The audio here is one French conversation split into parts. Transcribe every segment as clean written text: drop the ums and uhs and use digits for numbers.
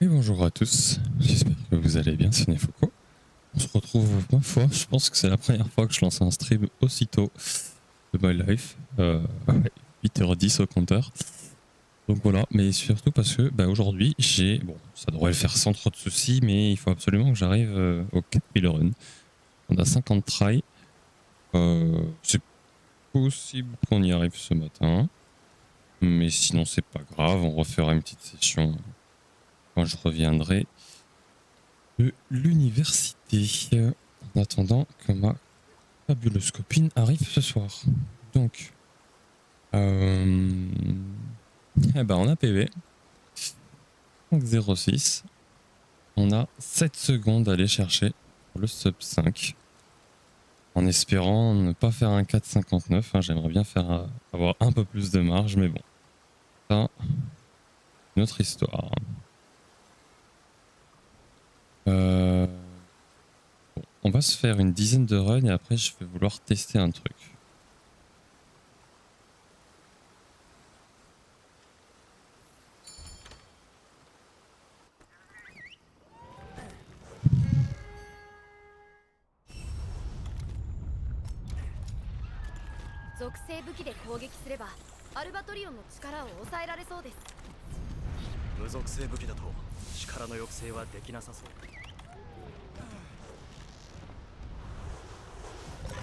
Et bonjour à tous, j'espère que vous allez bien, c'est Nefuko. On se retrouve, ma foi, je pense que c'est la première fois que je lance un stream aussitôt de my life. 8h10 au compteur. Donc voilà, mais surtout parce que aujourd'hui, bon, ça devrait le faire sans trop de soucis, mais il faut absolument que j'arrive au 4000 runs. On a 50 tries. C'est possible qu'on y arrive ce matin, mais sinon c'est pas grave, on refera une petite session quand je reviendrai de l'université. En attendant que ma fabuleuse copine arrive ce soir. Donc, on a PV 506. On a 7 secondes à aller chercher pour le sub 5. En espérant ne pas faire un 4,59. J'aimerais bien avoir un peu plus de marge, mais bon. Ça, une autre histoire. On va se faire une dizaine de runs et après je vais vouloir tester un truc.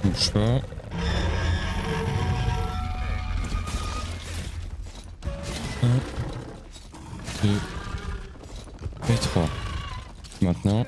Bouge pas. 1, 2 et 3. Maintenant.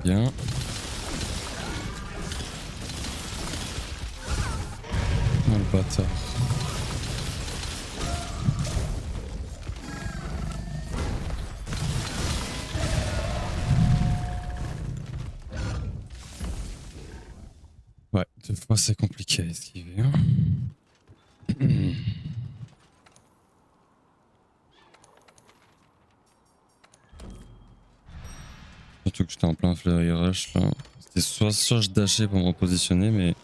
Bien. Oh, le bâtard. Ouais, deux fois c'est compliqué à esquiver. Surtout que j'étais en plein flurry rush là. C'était soit je dashais pour me repositionner, mais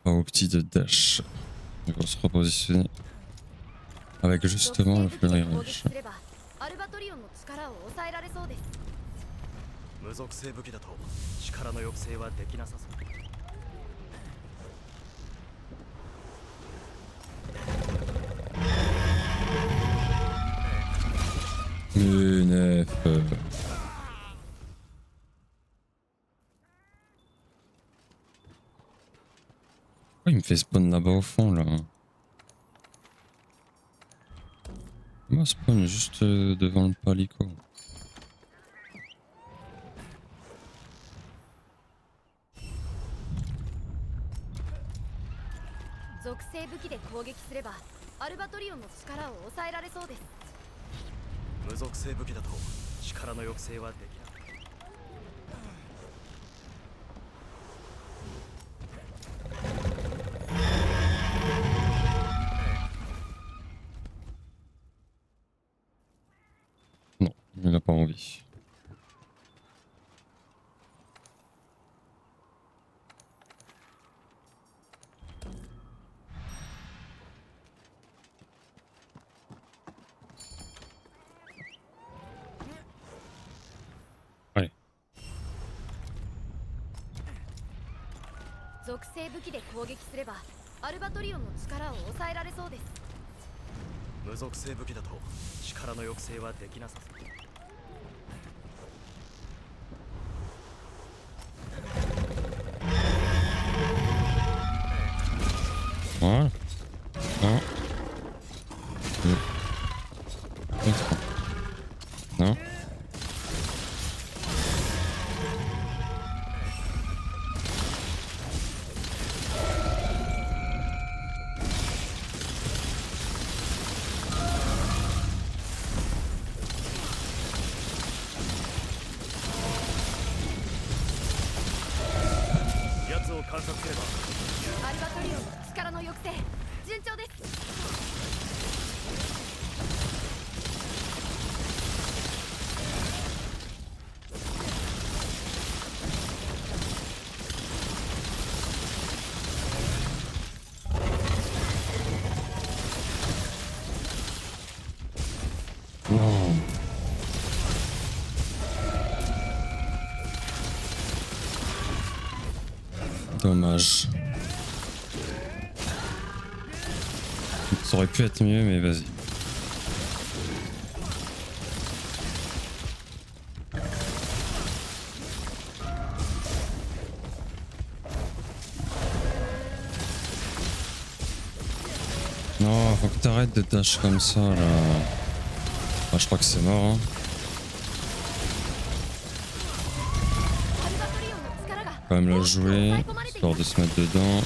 pas au petit de dash. Il faut se repositionner avec justement le flurry rush. Nef. Pourquoi il me fait spawn là-bas au fond là? Moi spawn juste devant le palico. Non, il n'a pas envie. Allez. 属性武器で攻撃すればアルバトリオンの力を抑えられそうです。無属性武器だと力の抑制はできなさそう。抑制順調です。Non. Dommage. Ça aurait pu être mieux, mais vas-y. Non, faut que t'arrêtes de dash comme ça là. Ah, je crois que c'est mort. Hein. アルバトリオンの力が Quand même la 抑 jouer, え込まれていま histoire す。 de se mettre dedans.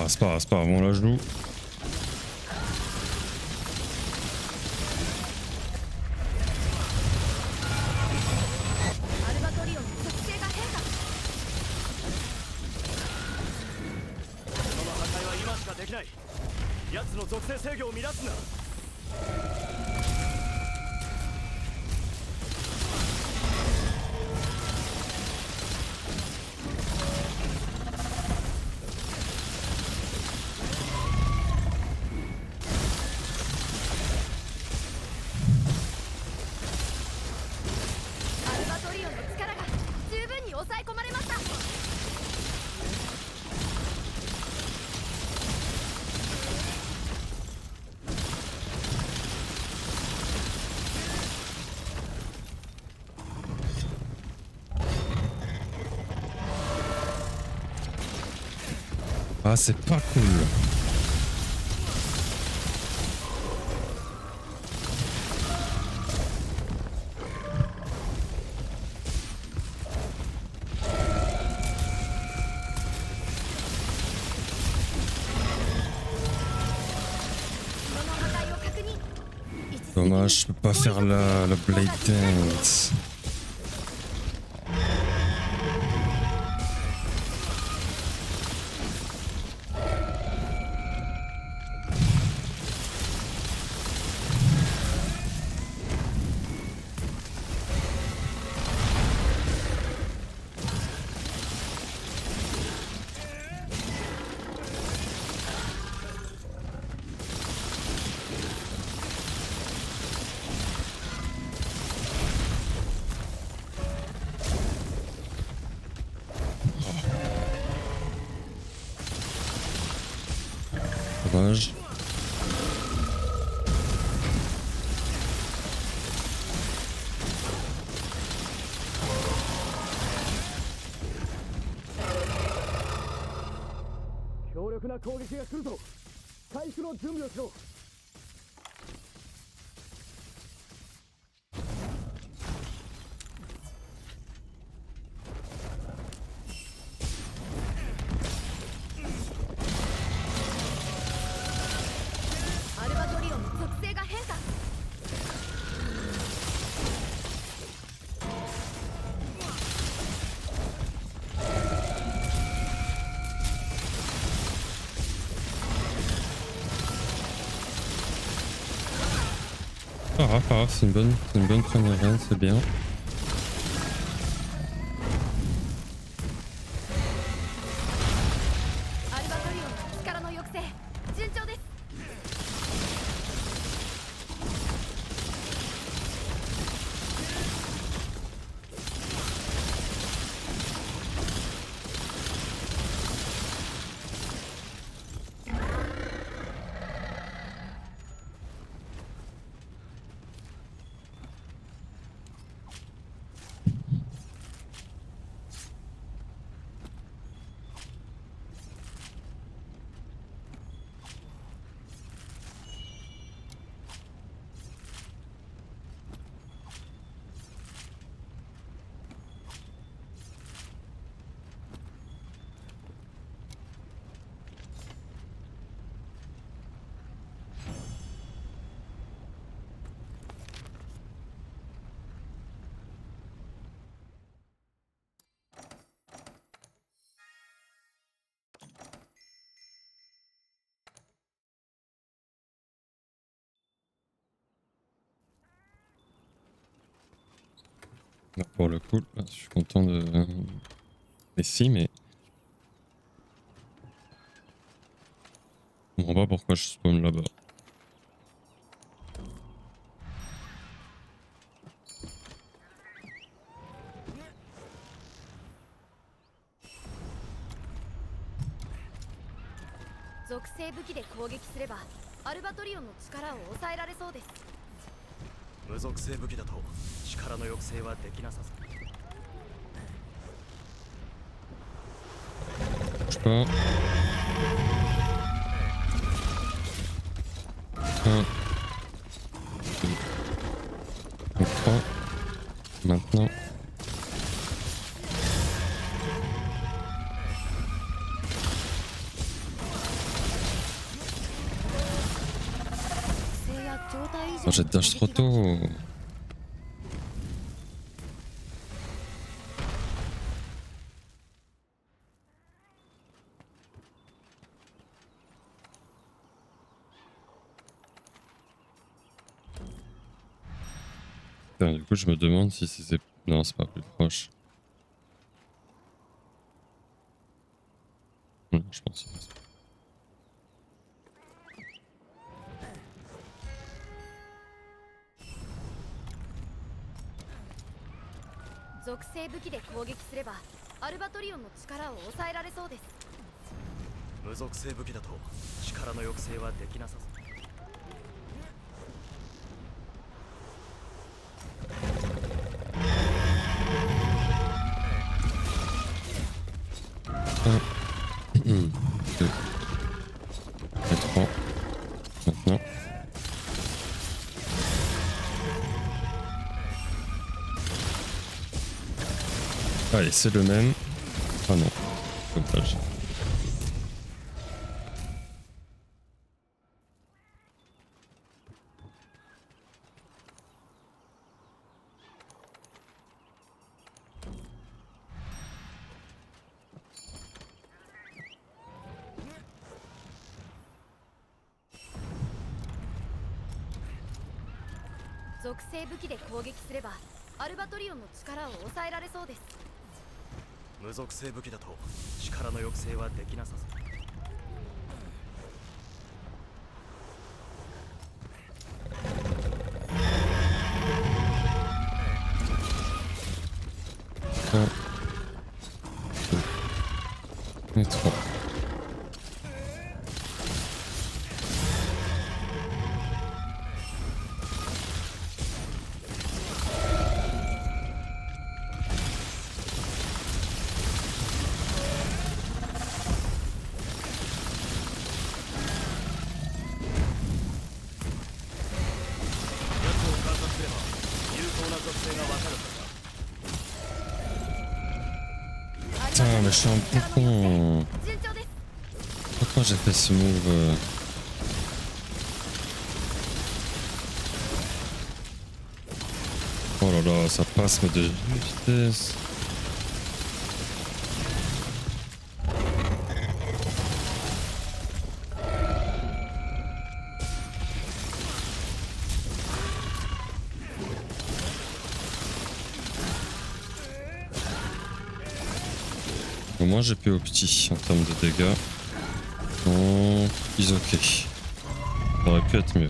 C'est pas grave, bon là je joue. アルバトリオンの属性が変化。その破壊は今しかできない。奴の属性制御を乱すな。アルバトリオンの力が十分に抑え込まれました。 Ah, c'est pas cool. Dommage, je peux pas faire le Blade Dance. Dommage. Pas grave, c'est une bonne première reine, c'est bien. アルバトリオンの力の抑制順調です。 Pas Là, pour le coup, là, je suis content de... Mais si, mais... Je comprends pas pourquoi je spawn là-bas.無属性武器だと力の抑制はできなさそう。 Bouge pas. 1, 2, 3. Maintenant. Oh, j'ai dash trop tôt. Putain, du coup, je me demande si c'est... Non, c'est pas plus proche. Non, je pense pas. 属性武器で攻撃すればアルバトリオンの力を抑えられそうです。無属性武器だと力の抑制はできなさそう。 2 et 3. Maintenant. Allez, c'est le même. Ah non, dommage. « 無属性武器だと力の抑制はできなさそう。 1, 2 et 3. Putain, mais je suis un peu con. Pourquoi j'ai fait ce move Oh là là, ça passe mais de vitesse. Au moins j'ai pu au petit en termes de dégâts. Donc, ils ok. Ça aurait pu être mieux.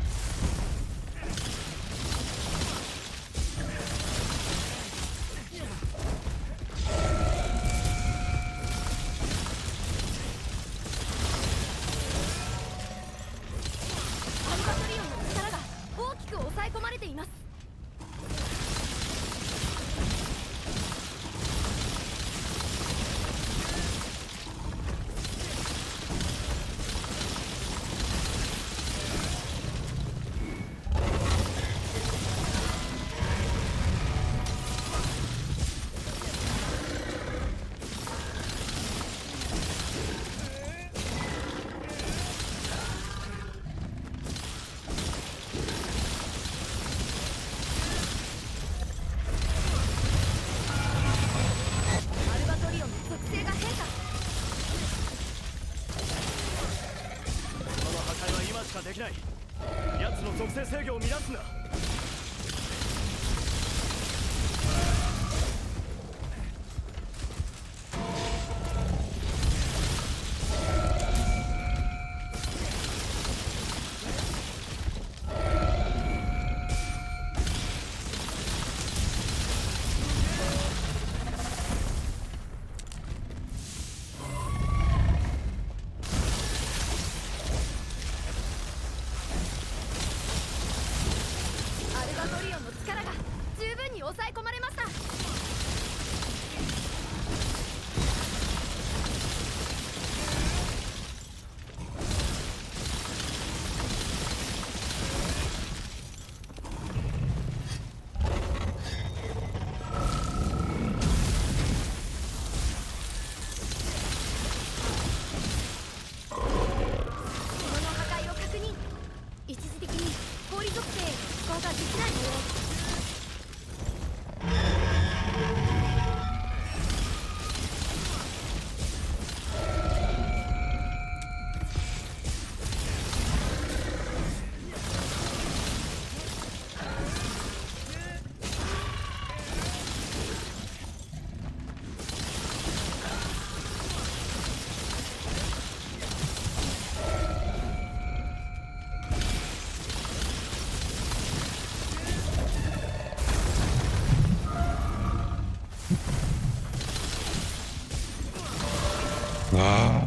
Ah.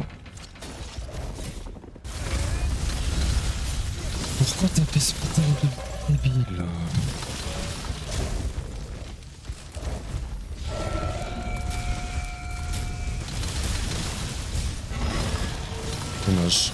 Pourquoi taper ce putain de débile? Dommage.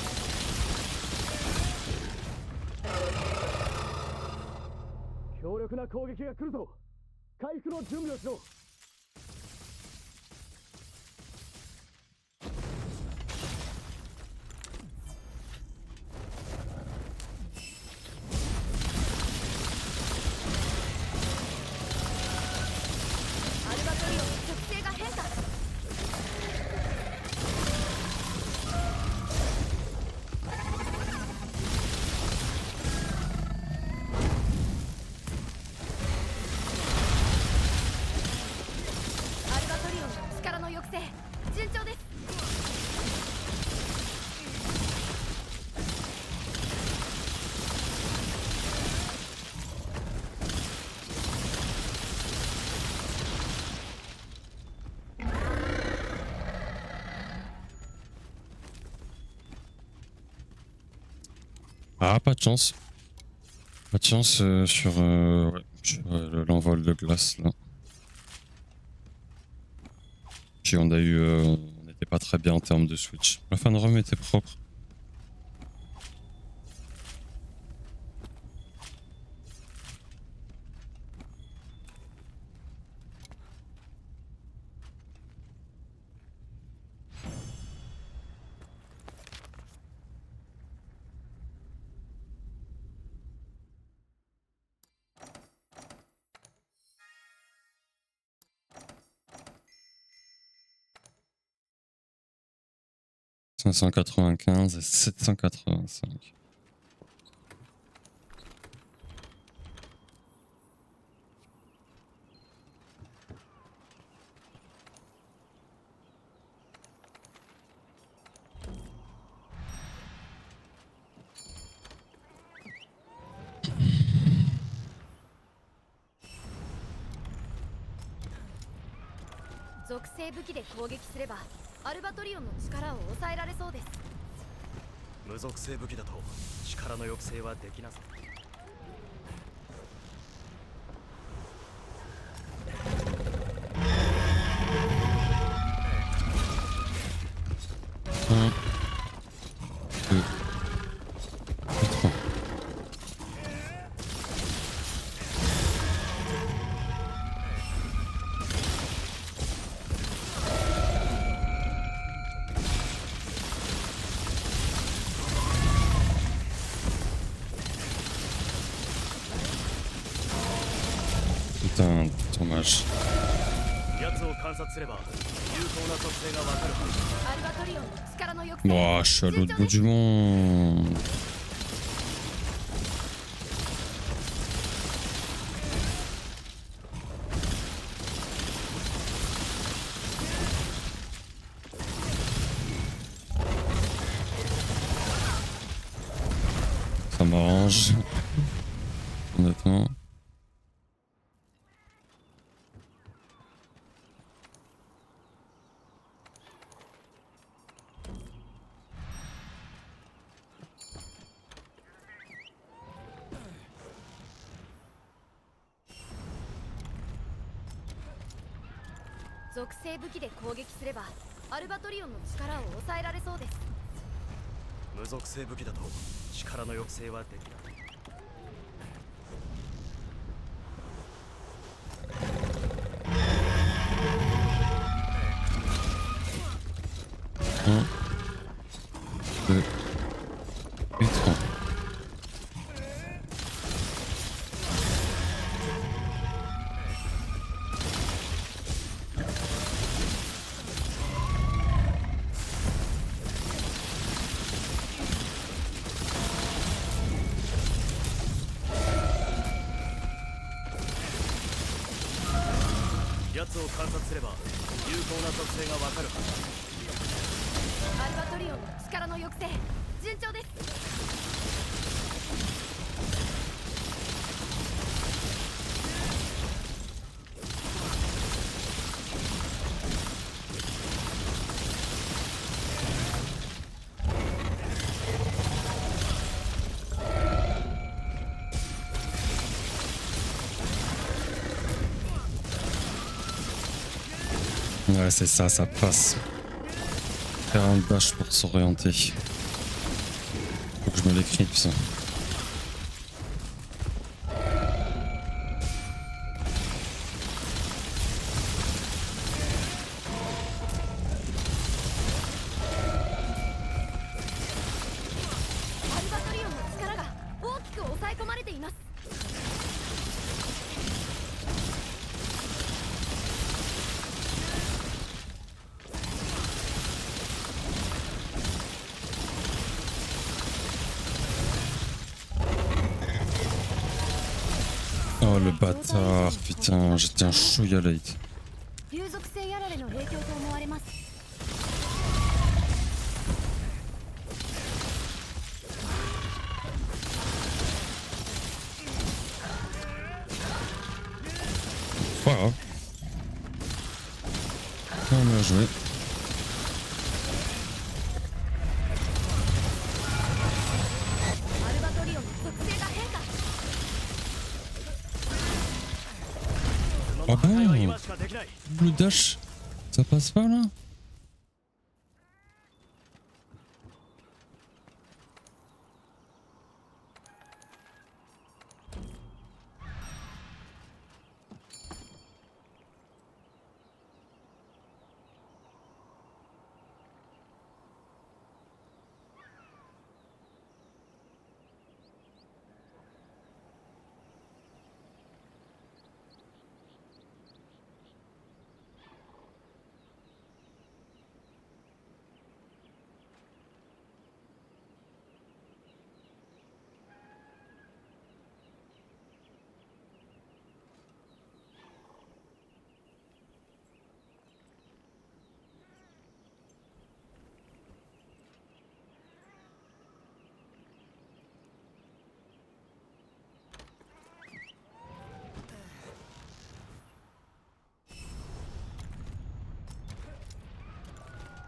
Ah, pas de chance. Pas de chance sur l'envol de glace là. Puis on n'était pas très bien en termes de switch. La fin de run était propre. « 595 et 785. »属性武器で攻撃すればアルバトリオンの力を抑えられそうです。無属性武器だと力の抑制はできなさそう。Un, deux, et trois. Putain, dommage. 奴を観察すれば有効な属性がわかるはず。アルバトリオンの力の抑制。 Ouah, je suis à l'autre bout du monde. Ça m'arrange. Honnêtement. «属性武器で攻撃すればアルバトリオンの力を抑えられそうです。無属性武器だと力の抑制はできない。Un, deux, et trois. »奴を観察すれば有効な属性がわかるはず。アルバトリオンの力の抑制順調です。Ouais, c'est ça, ça passe. Faire un dash pour s'orienter. Faut que je me l'éclipse. Oh le bâtard, putain, j'étais un chouïa late. 竜属性やられの影響と思われます。 Pas grave. Ah, bien joué. アルバトリオンの属性が変化。 Ah 破壊は bon 今しかできない。 Le dash, ça passe pas là?「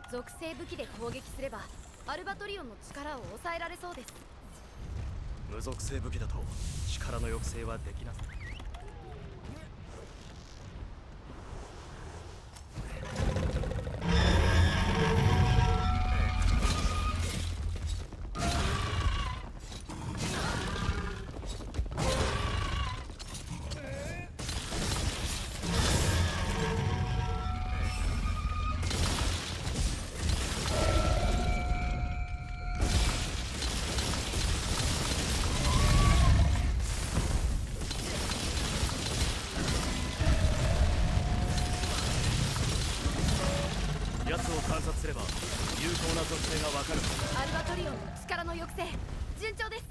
属性武器で攻撃すればアルバトリオンの力を抑えられそうです。 無属性武器だと力の抑制はできなさい。 奴を観察すれば有効な属性がわかる。 アルバトリオンの力の抑制順調です。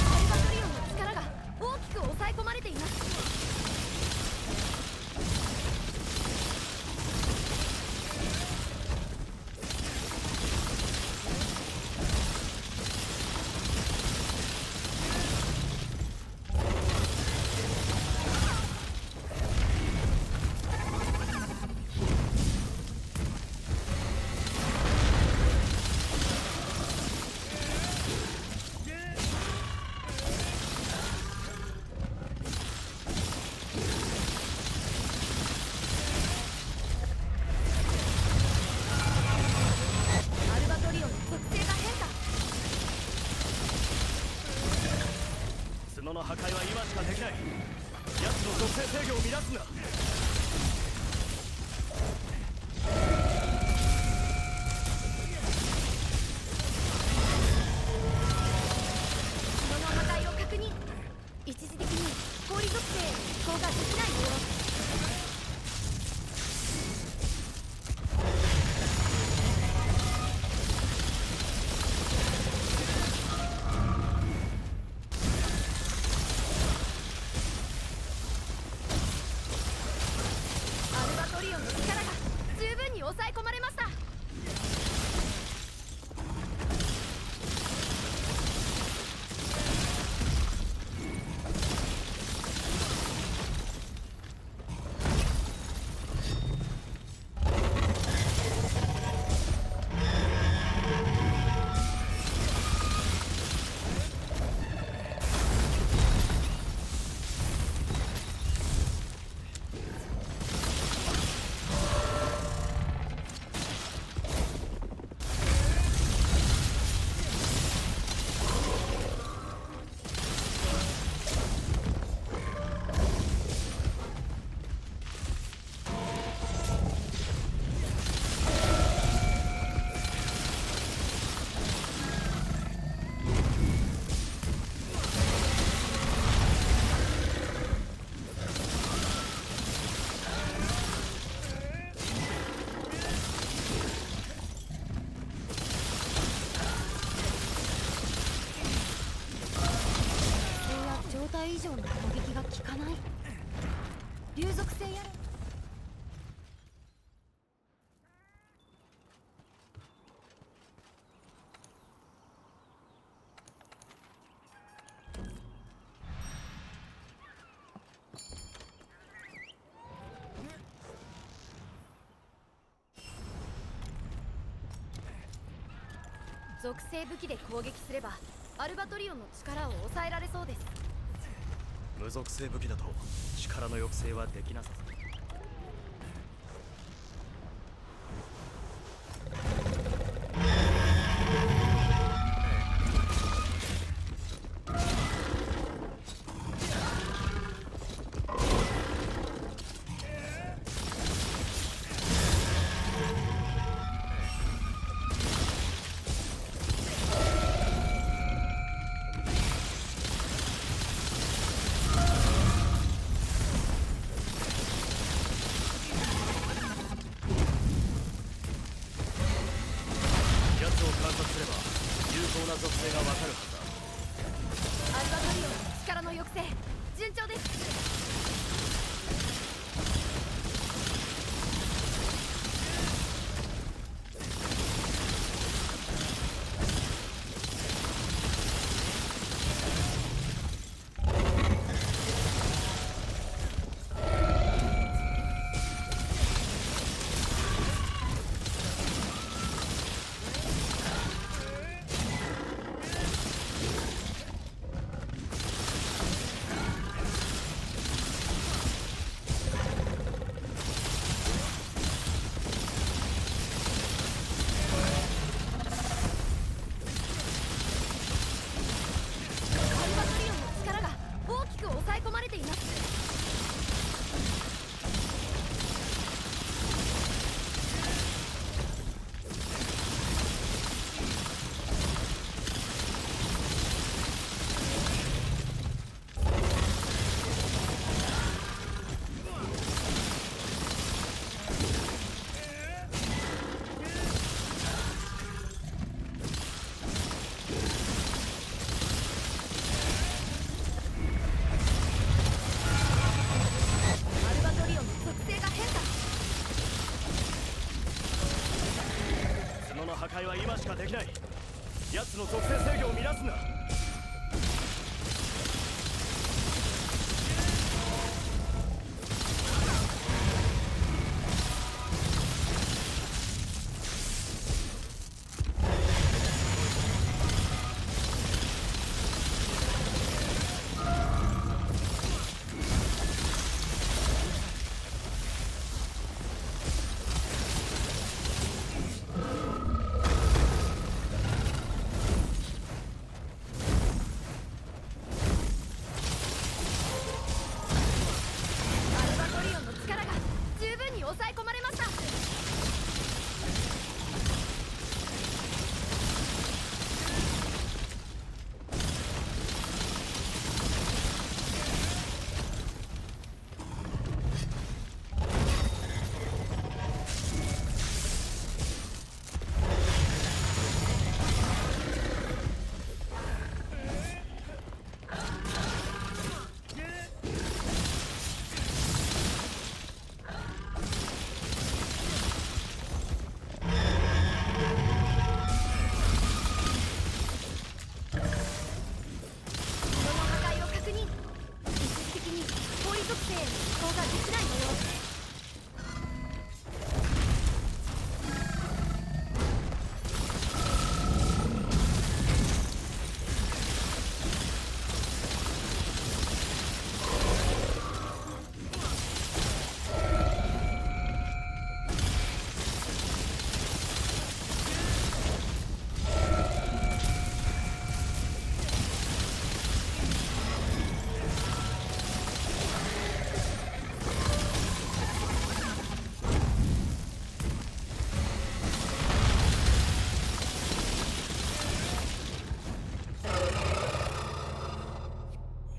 アルバトリオンの力が大きく抑え込まれています。 アルバトリオンの属性が変化。 角の破壊は今しかできない。奴の属性制御を乱すんだ。 その破壊を確認。一時的に氷属性への移行ができないよう。抑え込まれました。状態以上の攻撃が効かない。流属性やら。属性武器で攻撃すればアルバトリオンの力を抑えられそうです。無属性武器だと力の抑制はできなさそう。観察すれば有効な属性がわかるはずだ。アルバトリオンの力の抑制順調です。抑え込まれています。破壊は今しかできない。奴の属性制御を乱すんだ。ができないのよ。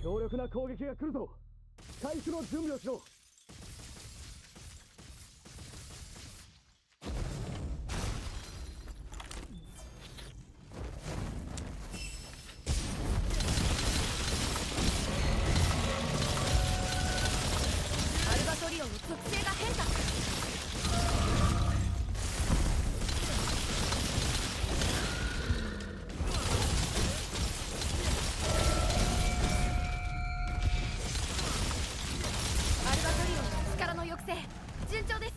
強力な攻撃が来るぞ。回復の準備をしろ。アルバトリオンの属性が変化。アルバトリオンの力の抑制順調です。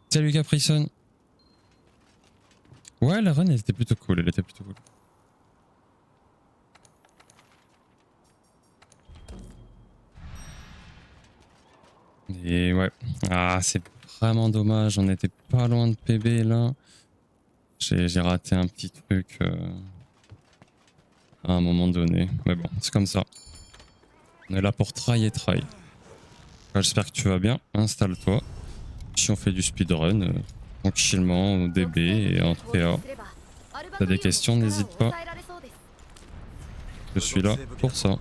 Salut Caprison. Ouais, la run elle était plutôt cool, elle était plutôt cool. Et ouais, ah c'est vraiment dommage, on était pas loin de PB là. J'ai raté un petit truc à un moment donné, mais bon, c'est comme ça. On est là pour try et try. J'espère que tu vas bien, installe-toi. Si on fait du speedrun, tranquillement au DB et en PA. T'as des questions, n'hésite pas. Je suis là pour ça.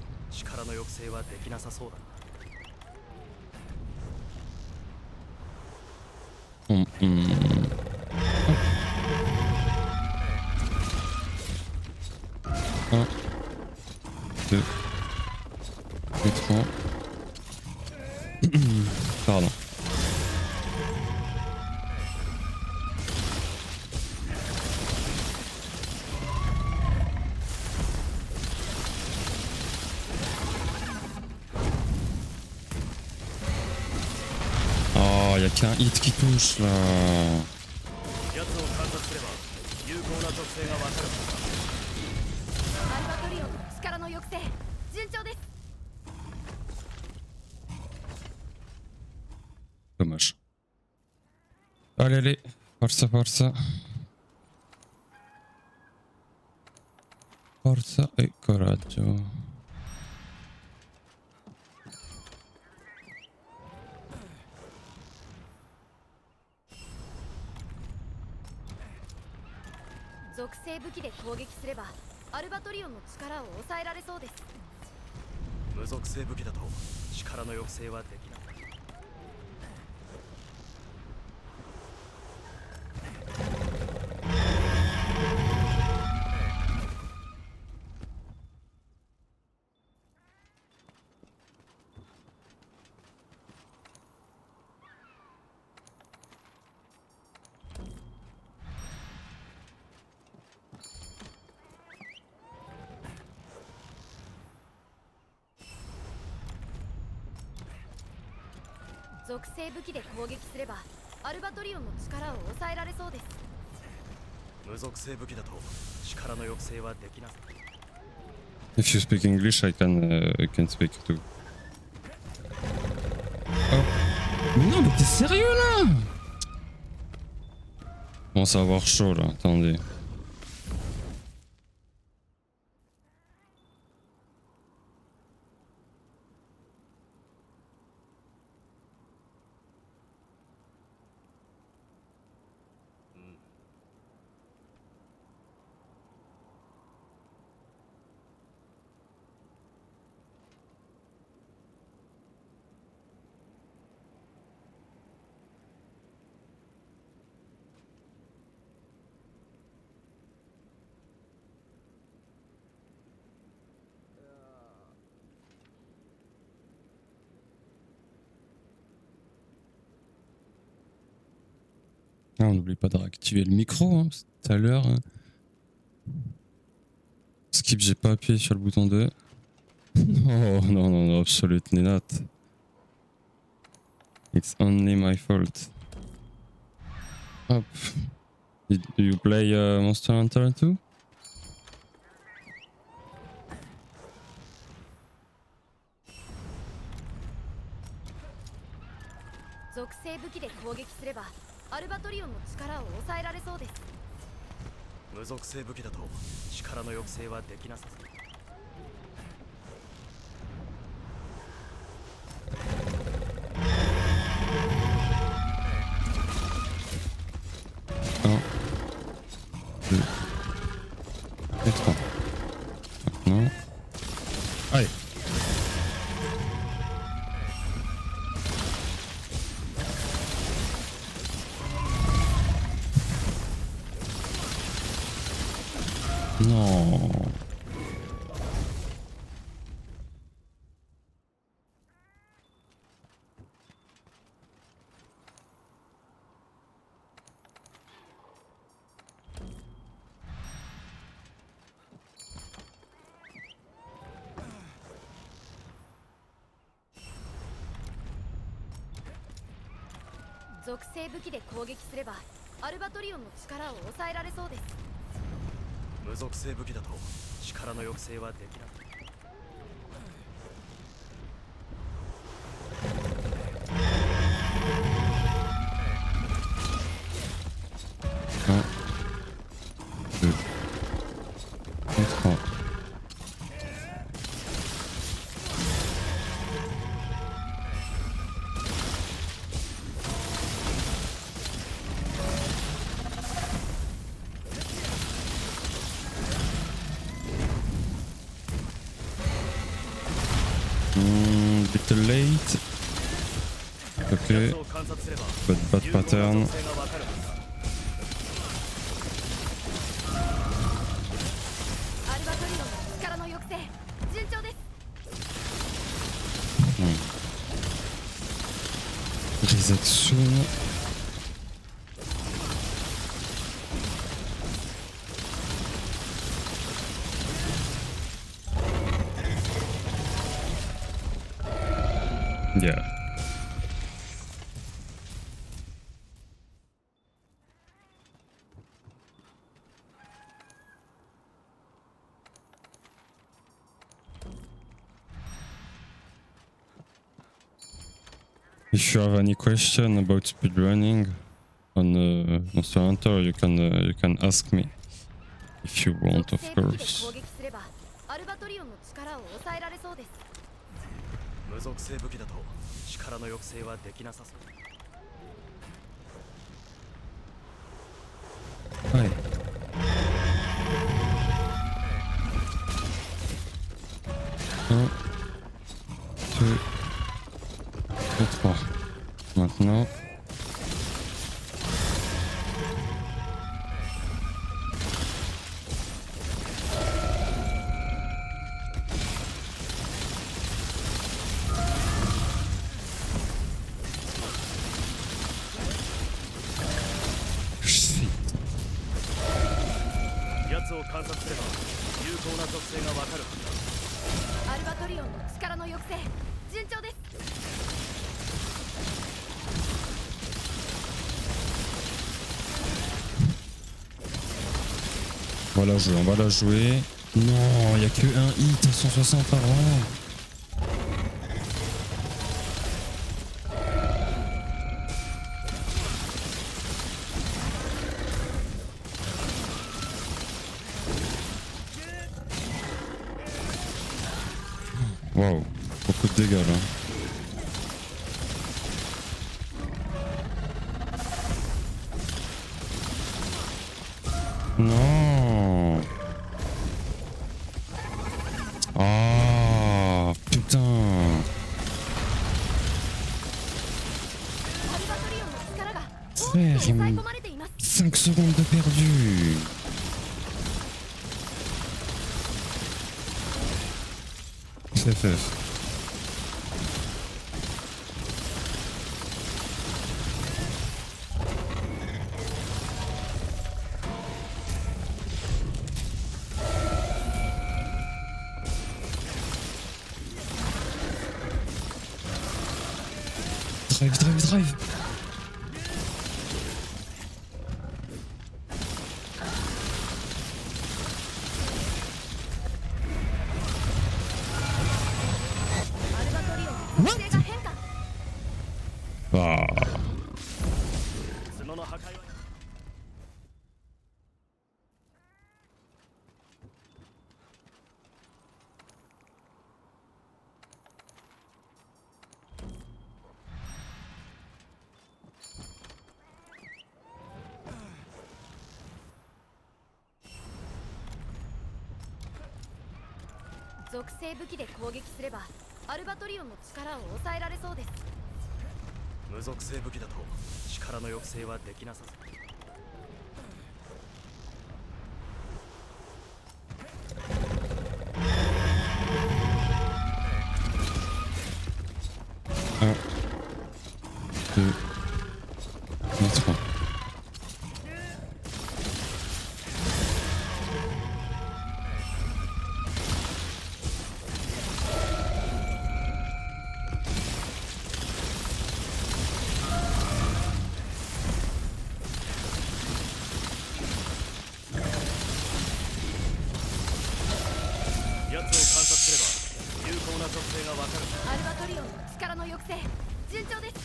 Hum, hum. Un, deux, et trois. Pardon. Oh, y'a qu'un hit qui touche là. Dommage. Allez, allez, forza, forza. Forza e coraggio. 属性武器で攻撃すればアルバトリオンの力を抑えられそうです。無属性武器だと力の抑制はできなさそう。 If you speak English, I can speak too. Oh. Mais non, mais t'es sérieux là? Bon, ça va avoir chaud là, attendez. Ah, on n'oublie pas de réactiver le micro, hein, tout à l'heure. Hein. Skip, j'ai pas appuyé sur le bouton 2. Oh non, non, non, absolutely not. It's only my fault. Hop. Do you play Monster Hunter 2?アルバトリオンの力を抑えられそうです。無属性武器だと力の抑制はできなさそう。 1, 2, et 3. Maintenant. Allez. Non.属性武器で攻撃すればアルバトリオンの力を抑えられそうです。 無属性武器だと力の抑制はできなくて。 1, 2, et 3. Bit late. Okay. But bad pattern. Reset soon. Yeah. If you have any question about speedrunning on Monster Hunter, you can ask me if you want, of course. 無属性武器だと力の抑制はできなさそう。 はい。1, 2, et 3. Maintenant. Shit. 奴を観察すれば有効な属性がわかるはずだ。 アルバトリオンの力の抑制順調です。On va la jouer, on va la jouer. Non, il n'y a que un hit à 160 par an. Waouh, beaucoup de dégâts là. Non. Ah, putain. アルバトリオンの力が Frère, 抑え込まれています。 5 secondes de perdu. CFF. Drive, drive, drive. Ah. 角の破壊は属性武器で攻撃すればアルバトリオンの力を抑えられそうです。無属性武器だと力の抑制はできなさそう。Un, deux, trois.がわかる。アルバトリオンの力の抑制順調です。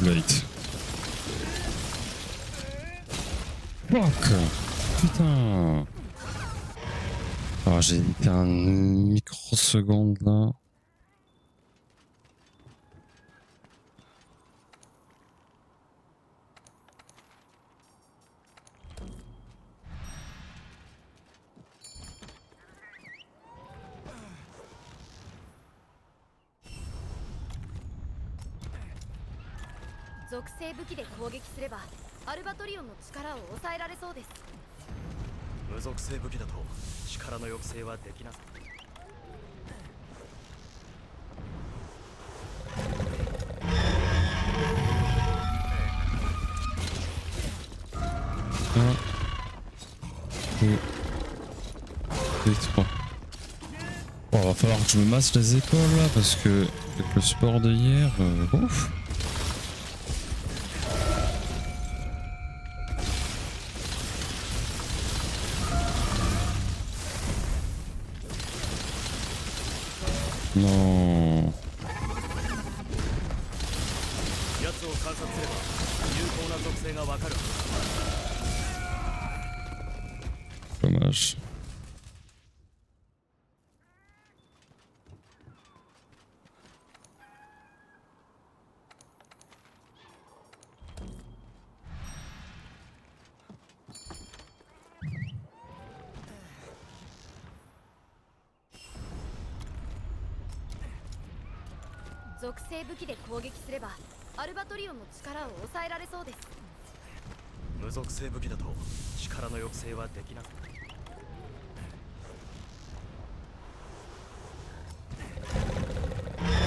Late. Fuck. Putain. Ah, j'ai été un microseconde là.「属性武器で攻撃すればアルバトリオンの力を抑えられそうです」。無属性武器だと力の抑制はできなさそう。Un, deux, et trois. Bon, va falloir que je me masse les épaules là parce que avec le sport de hier, ouf. Non. やつを観察すれば有効な属性がわかる。Dommage.「属性武器で攻撃すればアルバトリオンの力を抑えられそうです」。無属性武器だと力の抑制はできなさそう。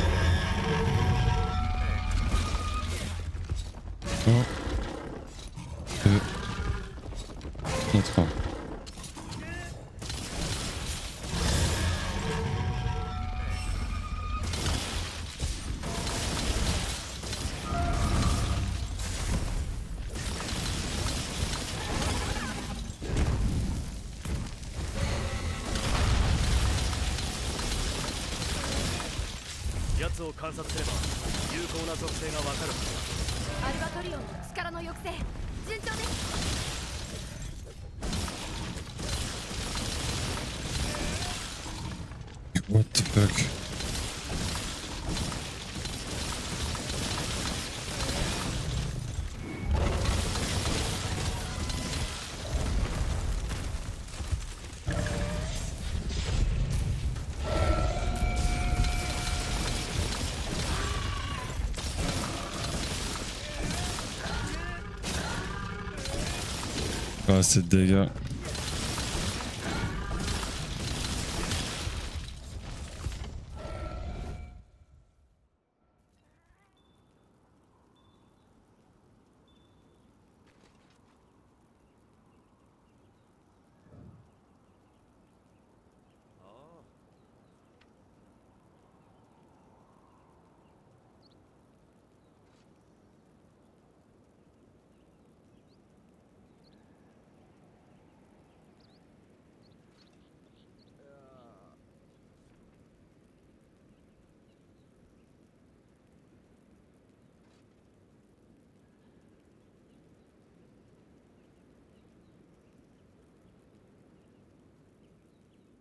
2, et 3.奴を観察すれば有効な属性がわかるはずだ。アルバトリオンの力の抑制順調です。 What the fuck? Ah, c'est de dégâts.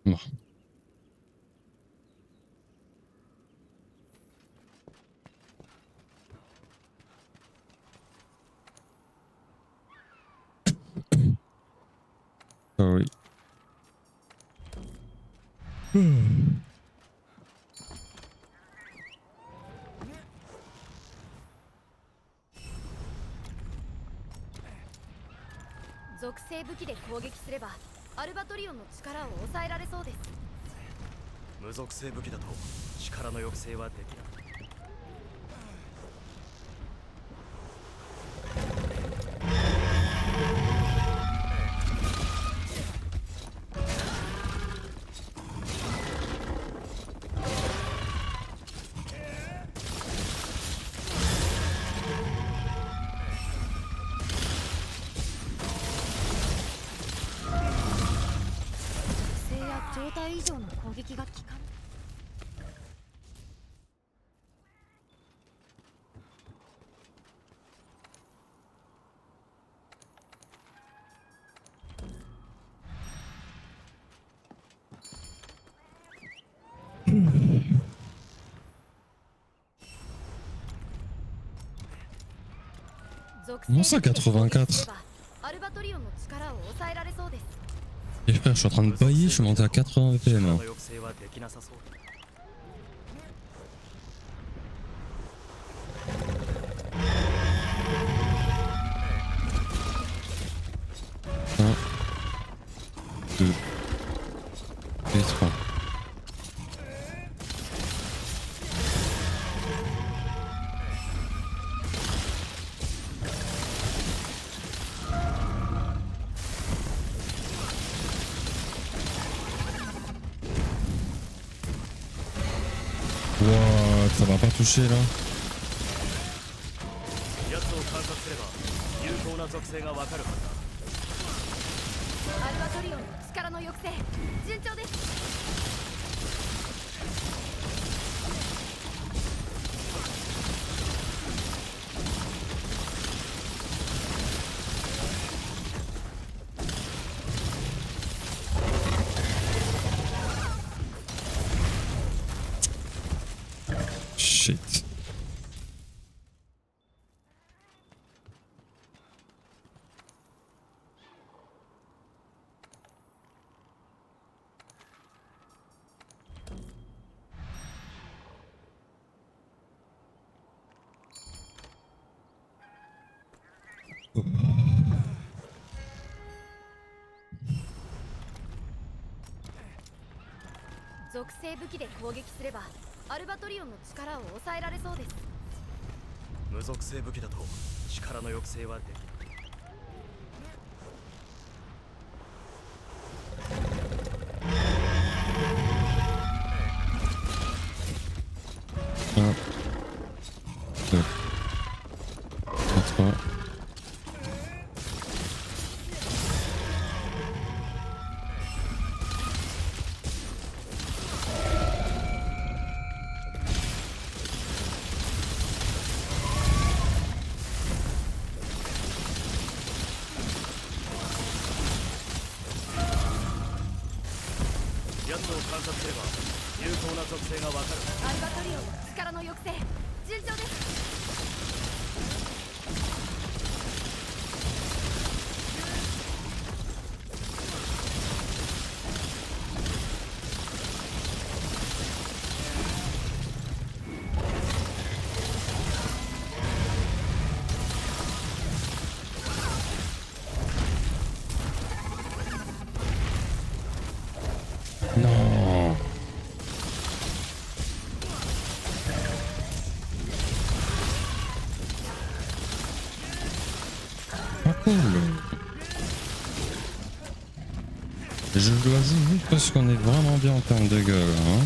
Bon. Ah oui. Hmm. 属性武器で攻撃すればアルバトリオンの力を抑えられそうです。無属性武器だと力の抑制はできない。状態以上の攻撃が効かん。Comment ça 84? アルバトリオンの力を抑えられそうです。 Et frère, je suis en train de bailler, je suis monté à 80 VPM. Hein. Un, deux, et trois. Wow, ça va pas toucher là. 奴を観察すれば有効な属性がわかるはずだ。アルバトリオンの力の抑制順調です。 Shit. Oh. 属性武器で攻撃すればアルバトリオンの力を抑えられそうです。無属性武器だと力の抑制はできない。奴を観察すれば有効な属性がわかる。アルバトリオンの力の抑制順調です。Non. Pas cool. Je dois jouer parce qu'on est vraiment bien en termes de gueule. Hein.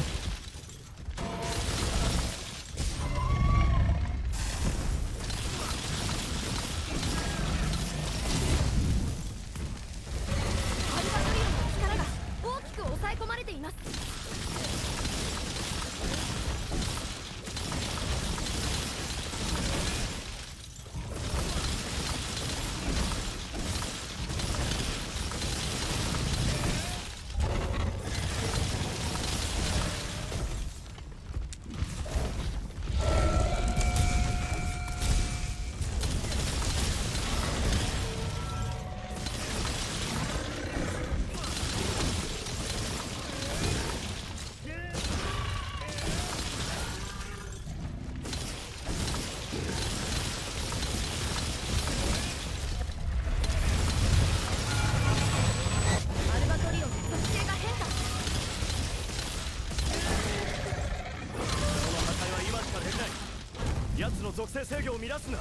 奴の属性制御を乱すな。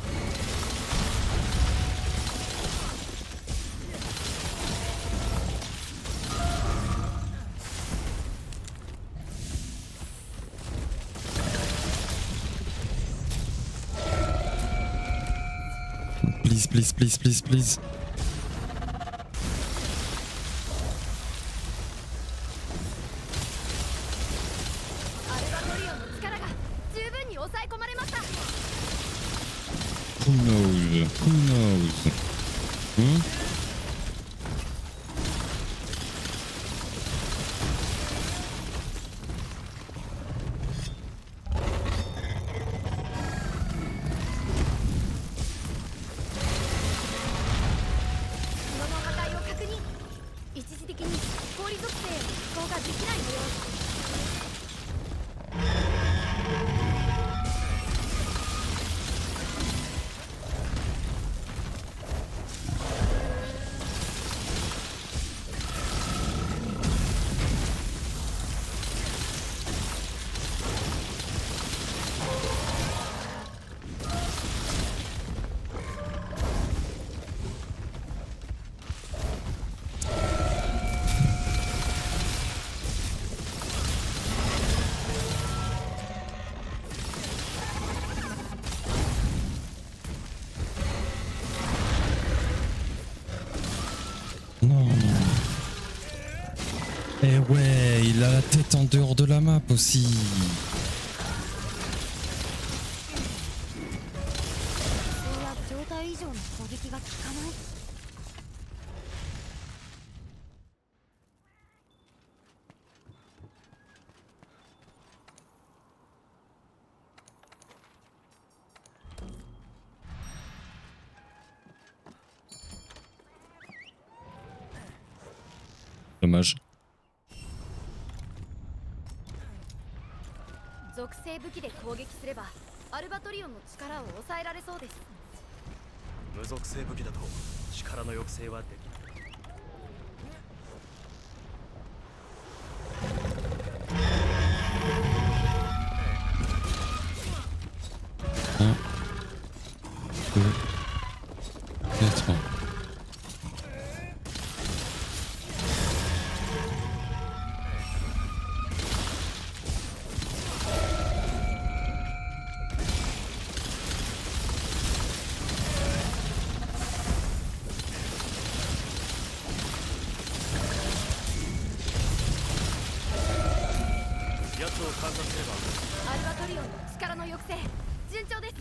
Please, please, please, please, please. アルバトリオンの力が十分に抑え込まれました。 Who knows? Who knows? Hmm? Non. Eh ouais, il a la tête en dehors de la map aussi. Dommage. 属性武器で攻撃すればアルバトリオンの力を抑えられそうです。無属性武器だと力の抑制はできない。観察すればアルバトリオンの力の抑制順調です。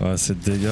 Ah, c'est de dégâts.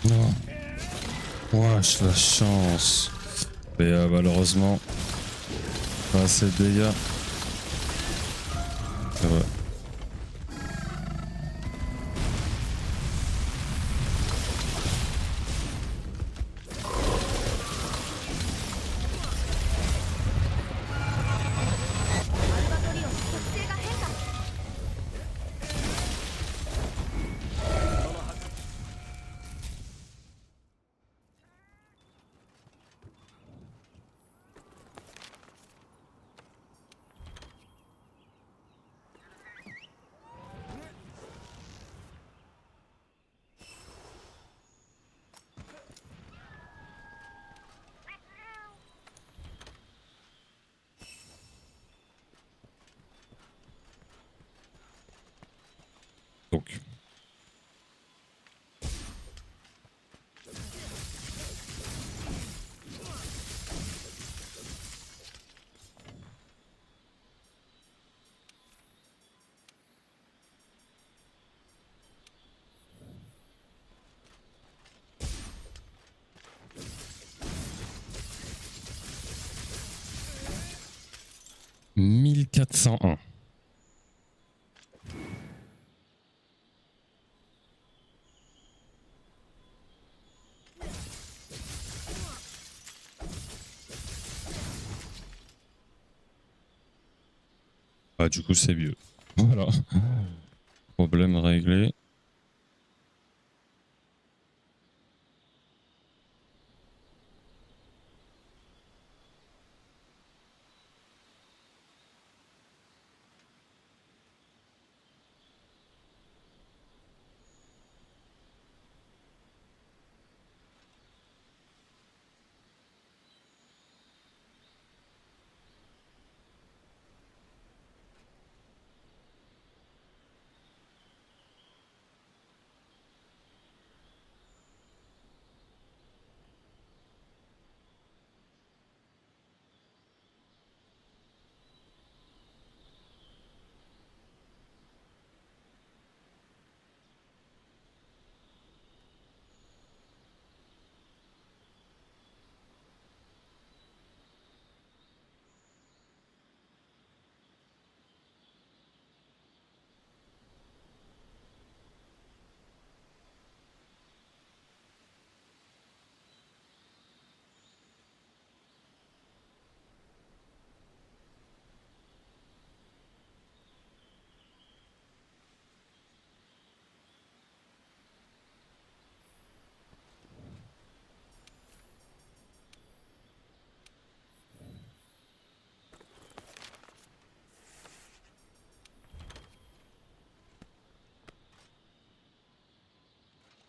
Non. Wesh, la chance. Mais malheureusement, pas assez de dégâts. C'est vrai. Donc. « 1401. » Ah, du coup, c'est mieux. Voilà. Problème réglé.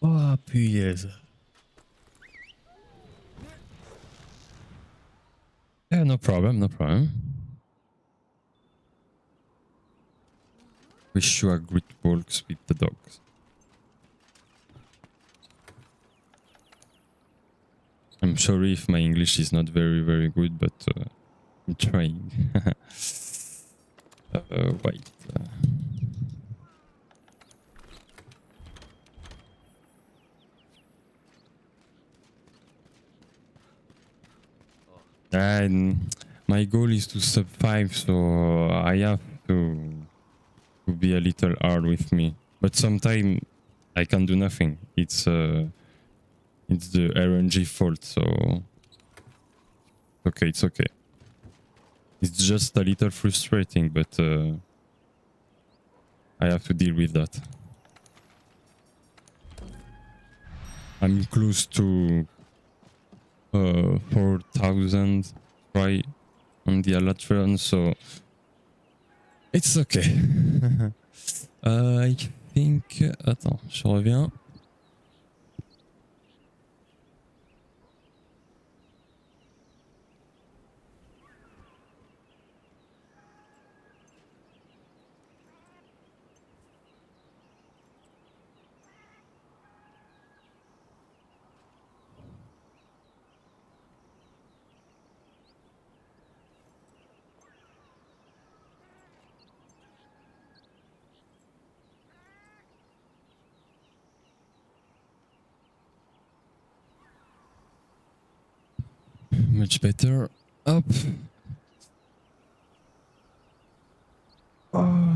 Oh, punaise. Yeah, no problem, no problem. Wish you a great walks with the dogs. I'm sorry if my English is not very, very good, but I'm trying. Wait. And my goal is to sub 5, so I have to be a little hard with me. But sometimes I can do nothing. It's the RNG fault, so okay, it's okay. It's just a little frustrating, but I have to deal with that. I'm close to 4,000 try on the Alatron, so it's okay. I think. Attends, je reviens. Much better. Hop. Oh.「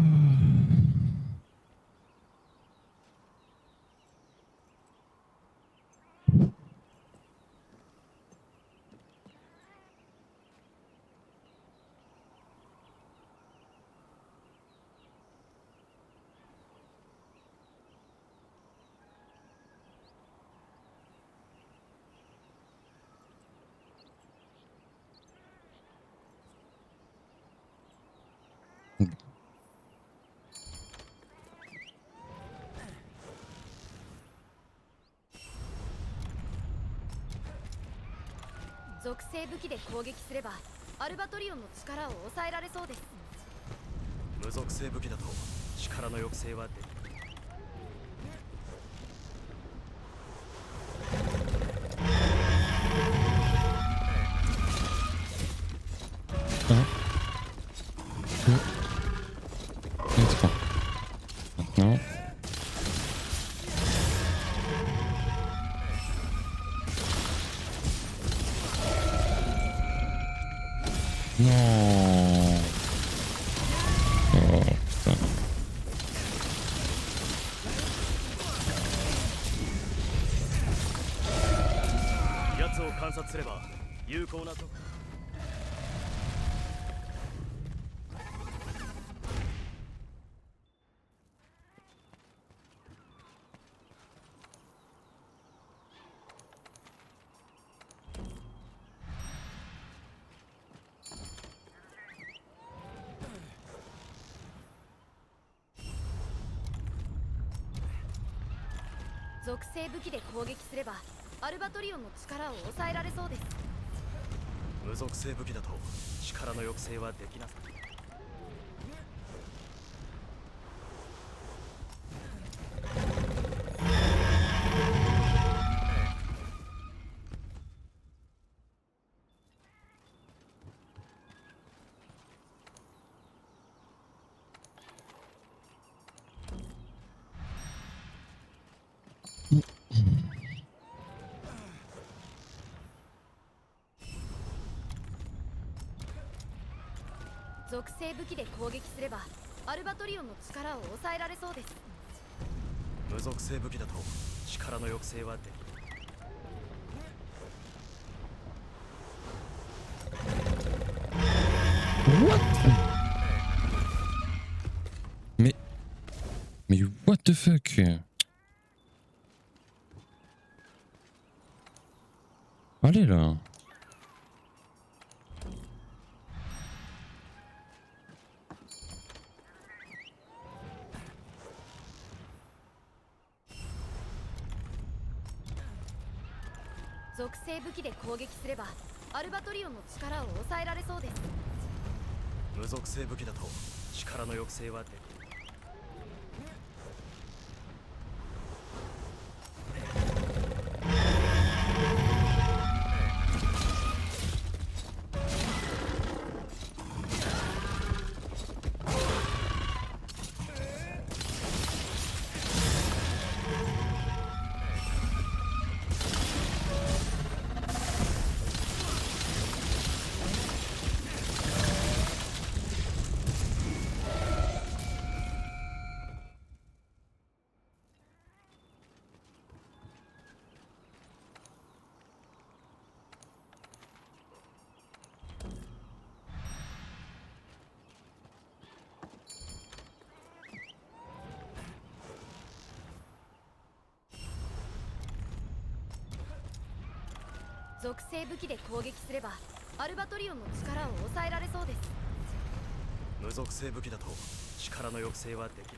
属性武器で攻撃すればアルバトリオンの力を抑えられそうです」無属性武器だと力の抑制はできない。Non. Non. Oh putain. 奴を観察すれば有効なと。属性武器で攻撃すればアルバトリオンの力を抑えられそうです。無属性武器だと力の抑制はできなさい。属性武器で攻撃すればアルバトリオンの力を抑えられそうです。無属性武器だと力の抑制はできない。Mais what the fuck? Allez là. « 属性武器で攻撃すればアルバトリオンの力を抑えられそうです。無属性武器だと力の抑制はできない。属性武器で攻撃すればアルバトリオンの力を抑えられそうです。無属性武器だと力の抑制はできない。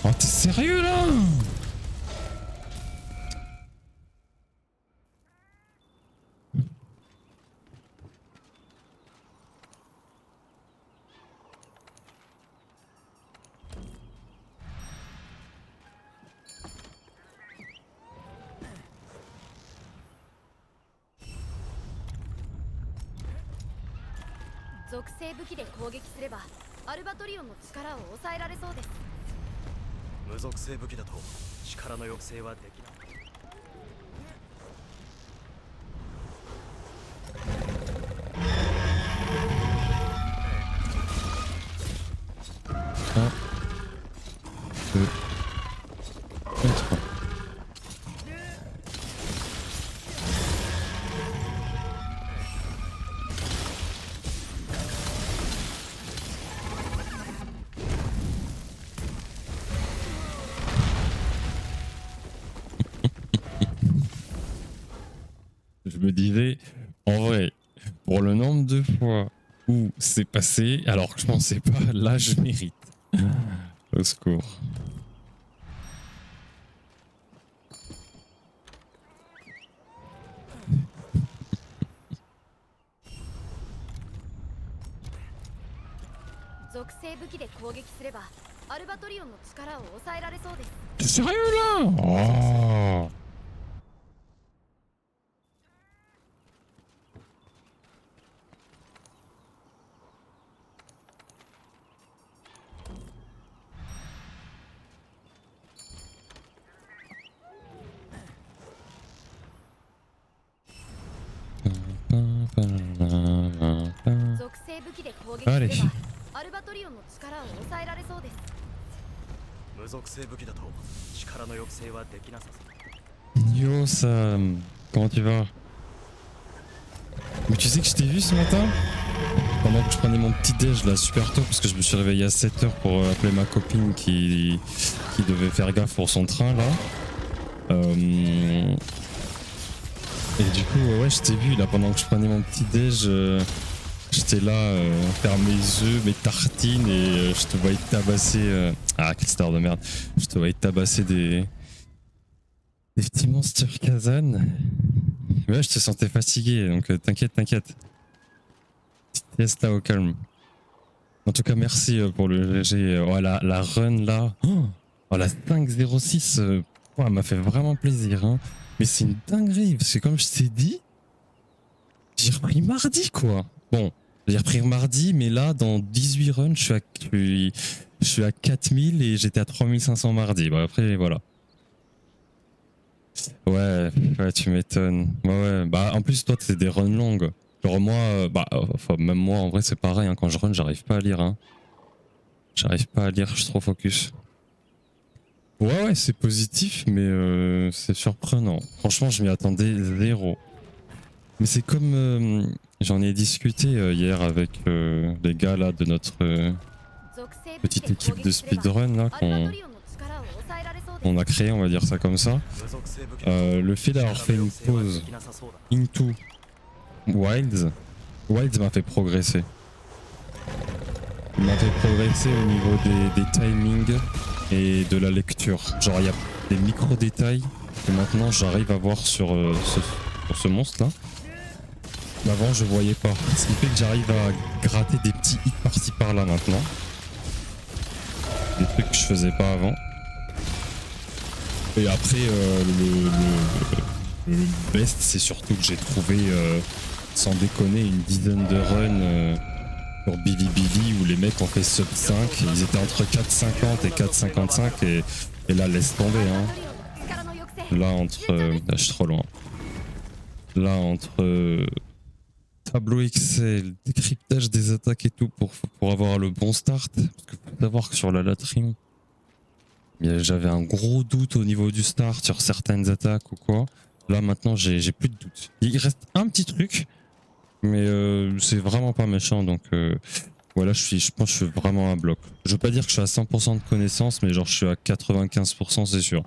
Oh, t'es sérieux là?「属性武器で攻撃すればアルバトリオンの力を抑えられそうです。無属性武器だと力の抑制はできない。Un, deux, trois. Je me disais, en vrai, pour le nombre de fois où c'est passé, alors que je pensais pas, là je mérite. Au secours. «属性武器で攻撃すればアルバトリオンの力を抑えられそうです。 T'es sérieux là? Oh. ». 属性武器で攻撃すれ Allez. ばアルバトリオンの力を抑えられそうです。無属性武器だと力の抑制はできなさそう。 Yo Sam, comment tu vas? Mais tu sais que je t'ai vu ce matin? Pendant que je prenais mon petit déj là super tôt parce que je me suis réveillé à 7h pour appeler ma copine qui devait faire gaffe pour son train là. Et du coup ouais je t'ai vu là pendant que je prenais mon petit déj, j'étais là faire mes œufs, mes tartines et je te voyais tabasser ah quelle star de merde. Je te voyais tabasser des petits monsters Kazan. Ouais, je te sentais fatigué, donc t'inquiète. Petite là au calme. En tout cas, merci pour le léger. Oh, la run là. Oh, la 506, elle m'a fait vraiment plaisir. Hein. Mais c'est une dinguerie, parce que comme je t'ai dit, j'ai repris mardi quoi. Bon, j'ai repris mardi, mais là, dans 18 runs, je suis à 4000 et j'étais à 3500 mardi. Bon, après, voilà. Ouais, tu m'étonnes. Ouais, bah en plus toi c'est des runs longues. Genre moi, même moi en vrai c'est pareil, hein, quand je run j'arrive pas à lire. Hein. J'arrive pas à lire, je suis trop focus. Ouais, c'est positif, mais c'est surprenant. Franchement je m'y attendais zéro. Mais c'est comme, j'en ai discuté hier avec les gars là de notre petite équipe de speedrun là qu'on a créé, on va dire ça comme ça. Le fait d'avoir fait une pause into Wilds m'a fait progresser. Il m'a fait progresser au niveau des timings et de la lecture. Genre il y a des micro-détails que maintenant j'arrive à voir sur ce monstre là. Mais avant je voyais pas. Ce qui fait que j'arrive à gratter des petits hits par-ci par-là maintenant. Des trucs que je faisais pas avant. Et après, le best, c'est surtout que j'ai trouvé, sans déconner, une dizaine de runs sur Bilibili où les mecs ont fait sub 5. Ils étaient entre 4,50 et 4,55 et là, laisse tomber. Hein. Là, entre... je suis trop loin. Là, entre tableau Excel, décryptage des attaques et tout pour avoir le bon start. Parce que faut savoir que sur la latrine, j'avais un gros doute au niveau du start sur certaines attaques ou quoi. Là maintenant j'ai plus de doute. Il reste un petit truc, mais c'est vraiment pas méchant donc voilà, je pense que je suis vraiment à bloc. Je veux pas dire que je suis à 100% de connaissances, mais genre je suis à 95% c'est sûr.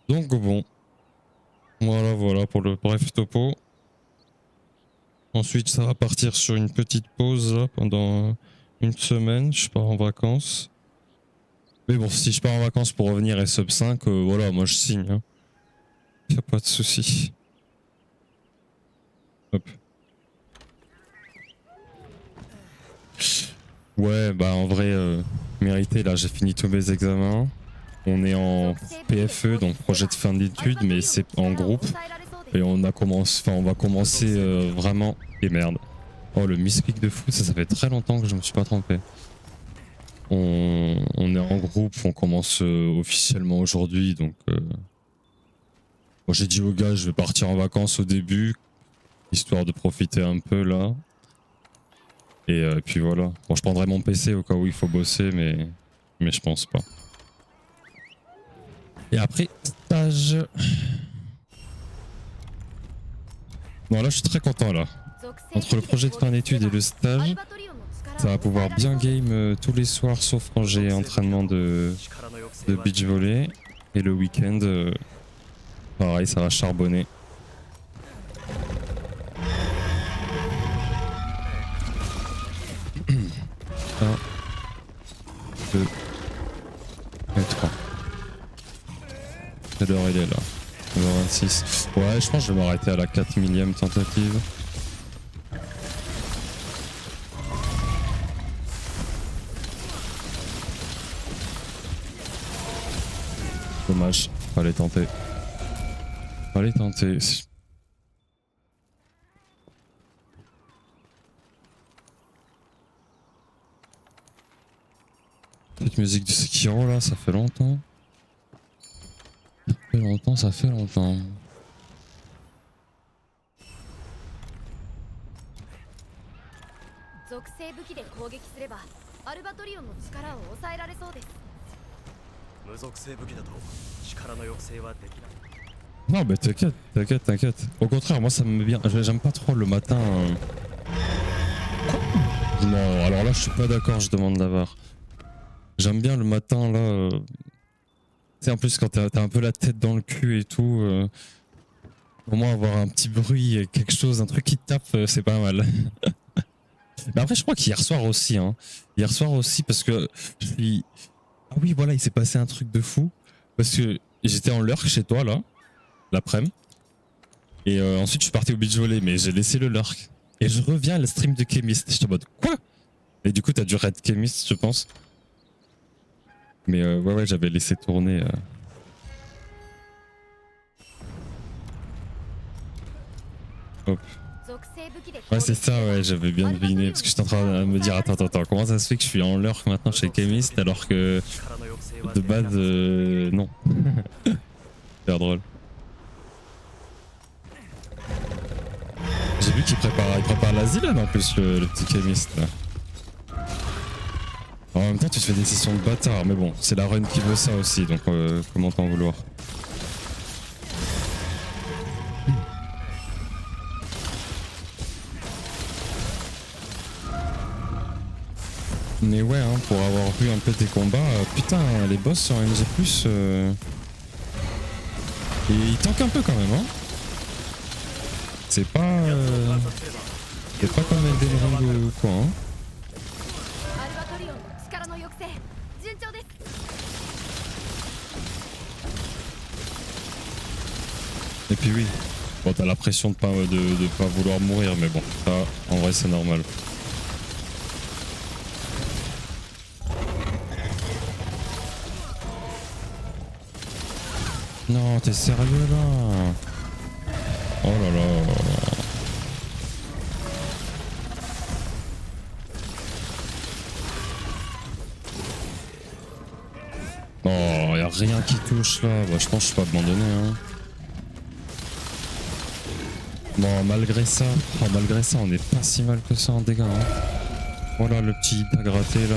Donc bon, voilà pour le bref topo. Ensuite ça va partir sur une petite pause là pendant une semaine, je pars en vacances. Mais bon, si je pars en vacances pour revenir et sub 5, voilà, moi je signe. Hein. Y a pas de souci. Hop. Ouais, bah en vrai, mérité, là j'ai fini tous mes examens. On est en PFE, donc projet de fin d'études, mais c'est en groupe. Et on va commencer vraiment... Et merde. Oh, le misclick de fou, ça fait très longtemps que je me suis pas trompé. On est en groupe, on commence officiellement aujourd'hui, donc... Moi j'ai dit aux gars, je vais partir en vacances au début, histoire de profiter un peu là. Et puis voilà. Bon, je prendrai mon PC au cas où il faut bosser, mais je pense pas. Et après, stage. Bon, là, je suis très content là. Entre le projet de fin d'études et le stage, ça va pouvoir bien game tous les soirs, sauf quand j'ai entraînement de beach volley. Et le week-end, pareil, ça va charbonner. Un, 2 et 3. Quelle heure il est là? 26. Ouais, je pense que je vais m'arrêter à la 4 millième tentative. Dommage, fallait tenter. Fallait tenter. Cette musique du Sekiro là, ça fait longtemps. Ça fait longtemps. 属性武器で攻撃すればアルバトリオンの力を抑えられそうです。無属性武器だと力の抑制はできない。 Non mais t'inquiète. Au contraire, moi ça me met bien. J'aime pas trop le matin. Non, alors là je suis pas d'accord, je demande la VAR. J'aime bien le matin là. Tu sais, en plus quand t'as un peu la tête dans le cul et tout. Au moins avoir un petit bruit, quelque chose, un truc qui te tape, c'est pas mal. Mais après je crois qu'hier soir aussi. Hein. Hier soir aussi parce que je suis... Ah oui voilà, il s'est passé un truc de fou. Parce que j'étais en lurk chez toi là. L'après-midi. Et ensuite je suis parti au beach volley, mais j'ai laissé le lurk. Et je reviens à la stream de Chemist. J'étais en mode quoi? Et du coup t'as dû raid Chemist je pense. Mais ouais j'avais laissé tourner. Hop. Ouais c'est ça ouais, j'avais bien deviné. Parce que j'étais en train de me dire attends, comment ça se fait que je suis en lurk maintenant chez Chemist alors que de base non. C'est drôle. J'ai vu qu'il prépare l'asile en plus, le petit chemiste là. En même temps, tu te fais des sessions de bâtard, mais bon, c'est la run qui veut ça aussi, donc comment t'en vouloir. Mais ouais, hein, pour avoir vu un peu tes combats, putain, les boss sur MG+, ils tankent un peu quand même, hein. C'est pas comme Elden Ring ou quoi hein. Et puis oui, bon t'as la pression de pas vouloir mourir mais bon, ça en vrai c'est normal. Non t'es sérieux là? Oh là là. Oh, y'a rien qui touche là. Bah, je pense que je peux abandonner. Hein. Bon, malgré ça, on n'est pas si mal que ça en dégâts. Hein. Voilà le petit hit à gratter là.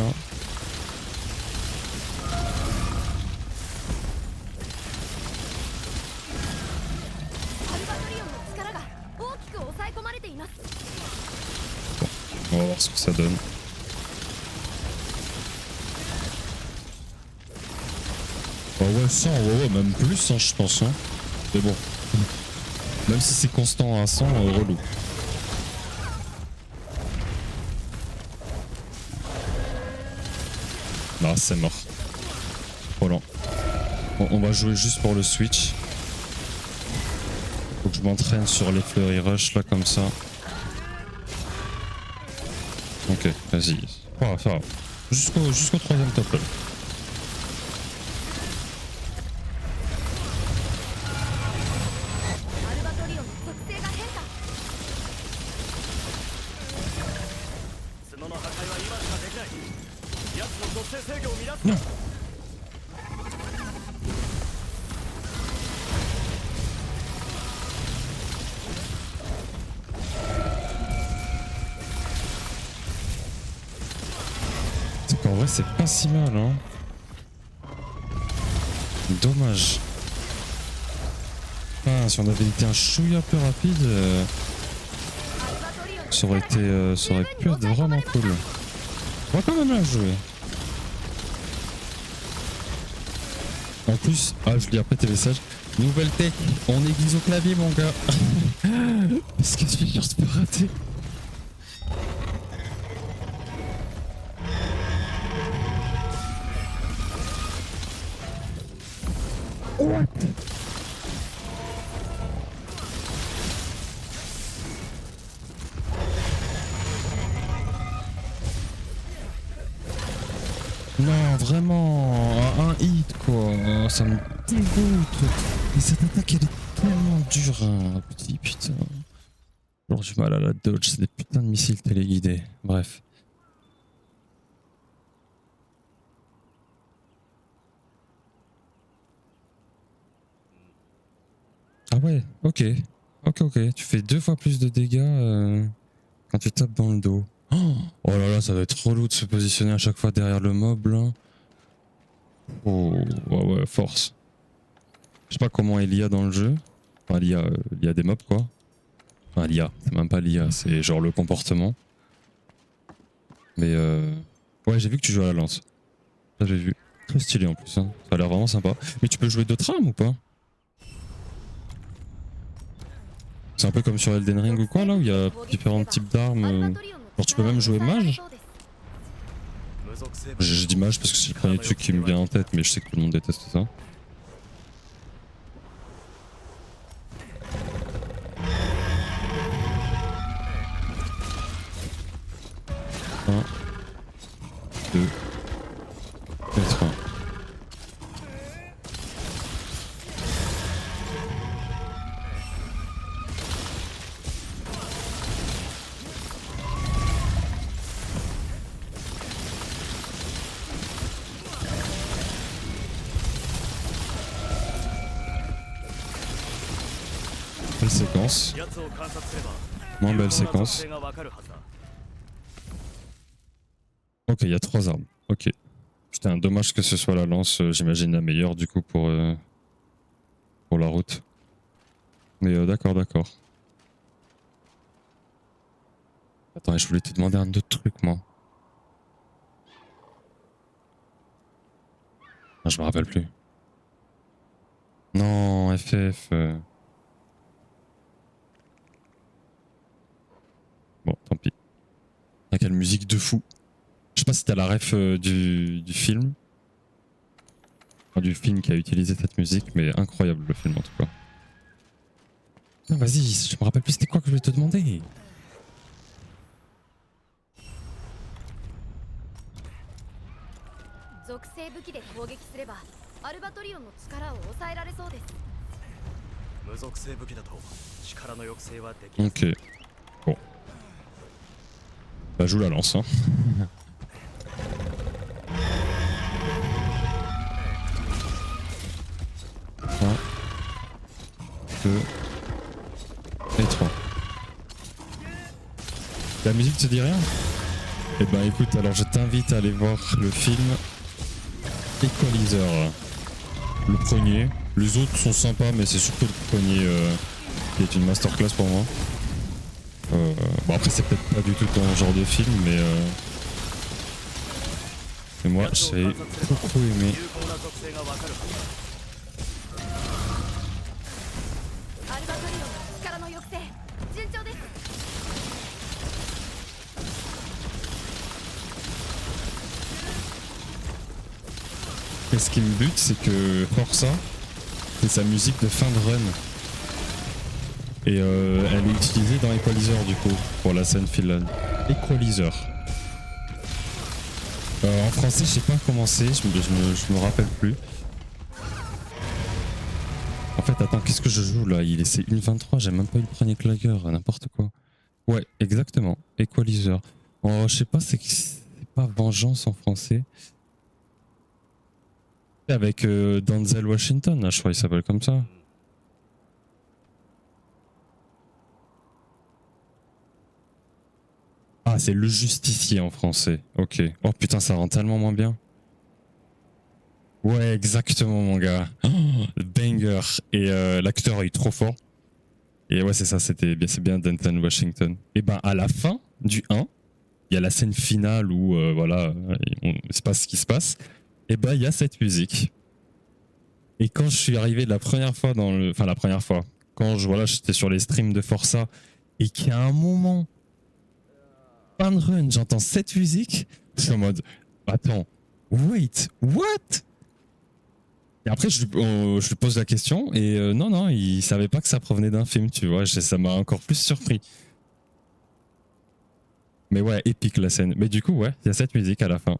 On va voir ce que ça donne. Oh ouais, 100, ouais, même plus, hein, je pense. Hein. Mais bon, même si c'est constant à 100, relou. Non, c'est mort. Trop lent. Bon, on va jouer juste pour le switch. Faut que je m'entraîne sur les fleuries rush là comme ça. Ok, vas-y. Oh, ça va. Jusqu'au troisième top level. Non. C'est qu'en vrai c'est pas si mal hein. Dommage. Ah, si on avait été un chouïa peu rapide, ça aurait pu être vraiment cool. On va quand même la jouer. En plus, je lis après tes messages. Nouvelle tech, on aiguise au clavier mon gars. Parce que je suis sûr de me rater. What? Non, vraiment, un hit quoi, ça me dégoûte. Et cette attaque elle est tellement dure, hein, petit putain. J'ai du mal à la dodge, c'est des putains de missiles téléguidés. Bref. Ah ouais, ok. Ok. Tu fais 2 fois plus de dégâts quand tu tapes dans le dos. Oh là là, ça va être relou de se positionner à chaque fois derrière le mob là. Oh, ouais, force. Je sais pas comment est l'IA dans le jeu. Enfin, l'IA des mobs quoi. Enfin, l'IA, c'est même pas l'IA, c'est genre le comportement. Mais ouais, j'ai vu que tu joues à la lance. Ça, j'ai vu. Très stylé en plus, hein. Ça a l'air vraiment sympa. Mais tu peux jouer d'autres armes ou pas? C'est un peu comme sur Elden Ring ou quoi là, où il y a différents types d'armes. Genre tu peux même jouer mage? Je dis mage parce que c'est le premier truc qui me vient en tête, mais je sais que tout le monde déteste ça. Un, deux, et trois. Belle séquence. Moins belle séquence. Ok, il y a 3 armes. Ok. Putain, dommage que ce soit la lance, j'imagine la meilleure du coup pour la route. Mais d'accord. Attends, je voulais te demander un autre truc moi. Ah, je me rappelle plus. Non, FF. Bon, tant pis. Ah, quelle musique de fou. Je sais pas si t'as la ref du film. Enfin, du film qui a utilisé cette musique, mais incroyable le film en tout cas. Non, vas-y, je me rappelle plus c'était quoi que je voulais te demander. Ok. Bon. Bah, joue la lance, hein. 1, 2 et 3. La musique te dit rien? Eh ben écoute, alors je t'invite à aller voir le film Equalizer. Le premier. Les autres sont sympas, mais c'est surtout le premier qui est une masterclass pour moi. Bon après c'est peut-être pas du tout ton genre de film, mais moi j'ai beaucoup aimé. 有効な属性がわかるはずだ。アルバトリオンの力の抑制順調です。 Et ce qui me bute, c'est que Forza, c'est sa musique de fin de run. Et elle est utilisée dans Equalizer du coup, pour la scène finale. Equalizer. En français, je sais pas comment c'est, je me rappelle plus. En fait, attends, qu'est-ce que je joue là? C'est 1.23, j'ai même pas eu le premier claqueur, n'importe quoi. Ouais, exactement, Equalizer. Oh, je sais pas, c'est pas Vengeance en français. Avec Denzel Washington, là, je crois qu'il s'appelle comme ça. Ah, c'est Le Justicier en français. Ok. Oh putain, ça rend tellement moins bien. Ouais, exactement, mon gars. Oh, banger. Et l'acteur est trop fort. Et ouais, c'est ça, c'est bien Denzel Washington. Et ben, à la fin du 1, il y a la scène finale où, voilà, il se passe ce qui se passe. Et ben, il y a cette musique. Et quand je suis arrivé la première fois enfin, la première fois, quand j'étais sur les streams de Forza, et qu'il y a un moment, fin de run, j'entends cette musique, je suis en mode, attends, wait, what? Et après, je lui pose la question, et non, il savait pas que ça provenait d'un film, tu vois, ça m'a encore plus surpris. Mais ouais, épique la scène. Mais du coup, ouais, il y a cette musique à la fin.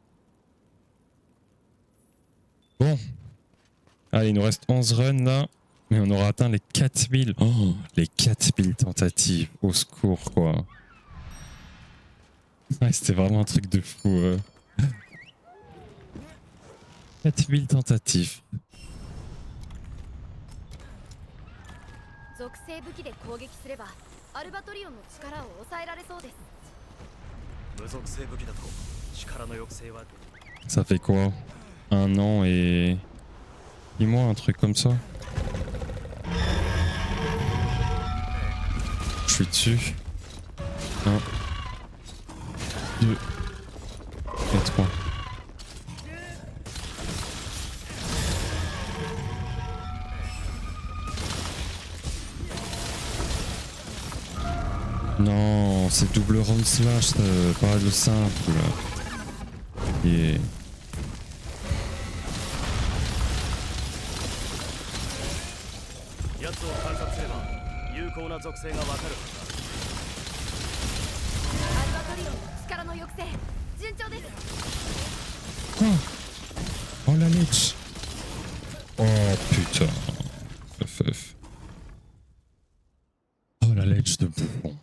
Bon. Allez, il nous reste 11 runs là, mais on aura atteint les 4000. Oh, les 4000 tentatives, au secours quoi. Ouais, c'était vraiment un truc de fou. 4000 tentatives. 属性武器で攻撃すればアルバトリオンの力を抑えられそうです。無属性武器だと力の抑制は Ça fait quoi? 1 an et 10 mois, un truc comme ça. Je suis dessus. 1, 2 et 3. Non, c'est double round slash, pas le simple. Et... 奴を観察すれば有効な属性がわかるはずだ。アルバトリオンの力の抑制順調です。 Quoi? Oh la ledge. Oh putain. FF. Oh la ledge de bouffon.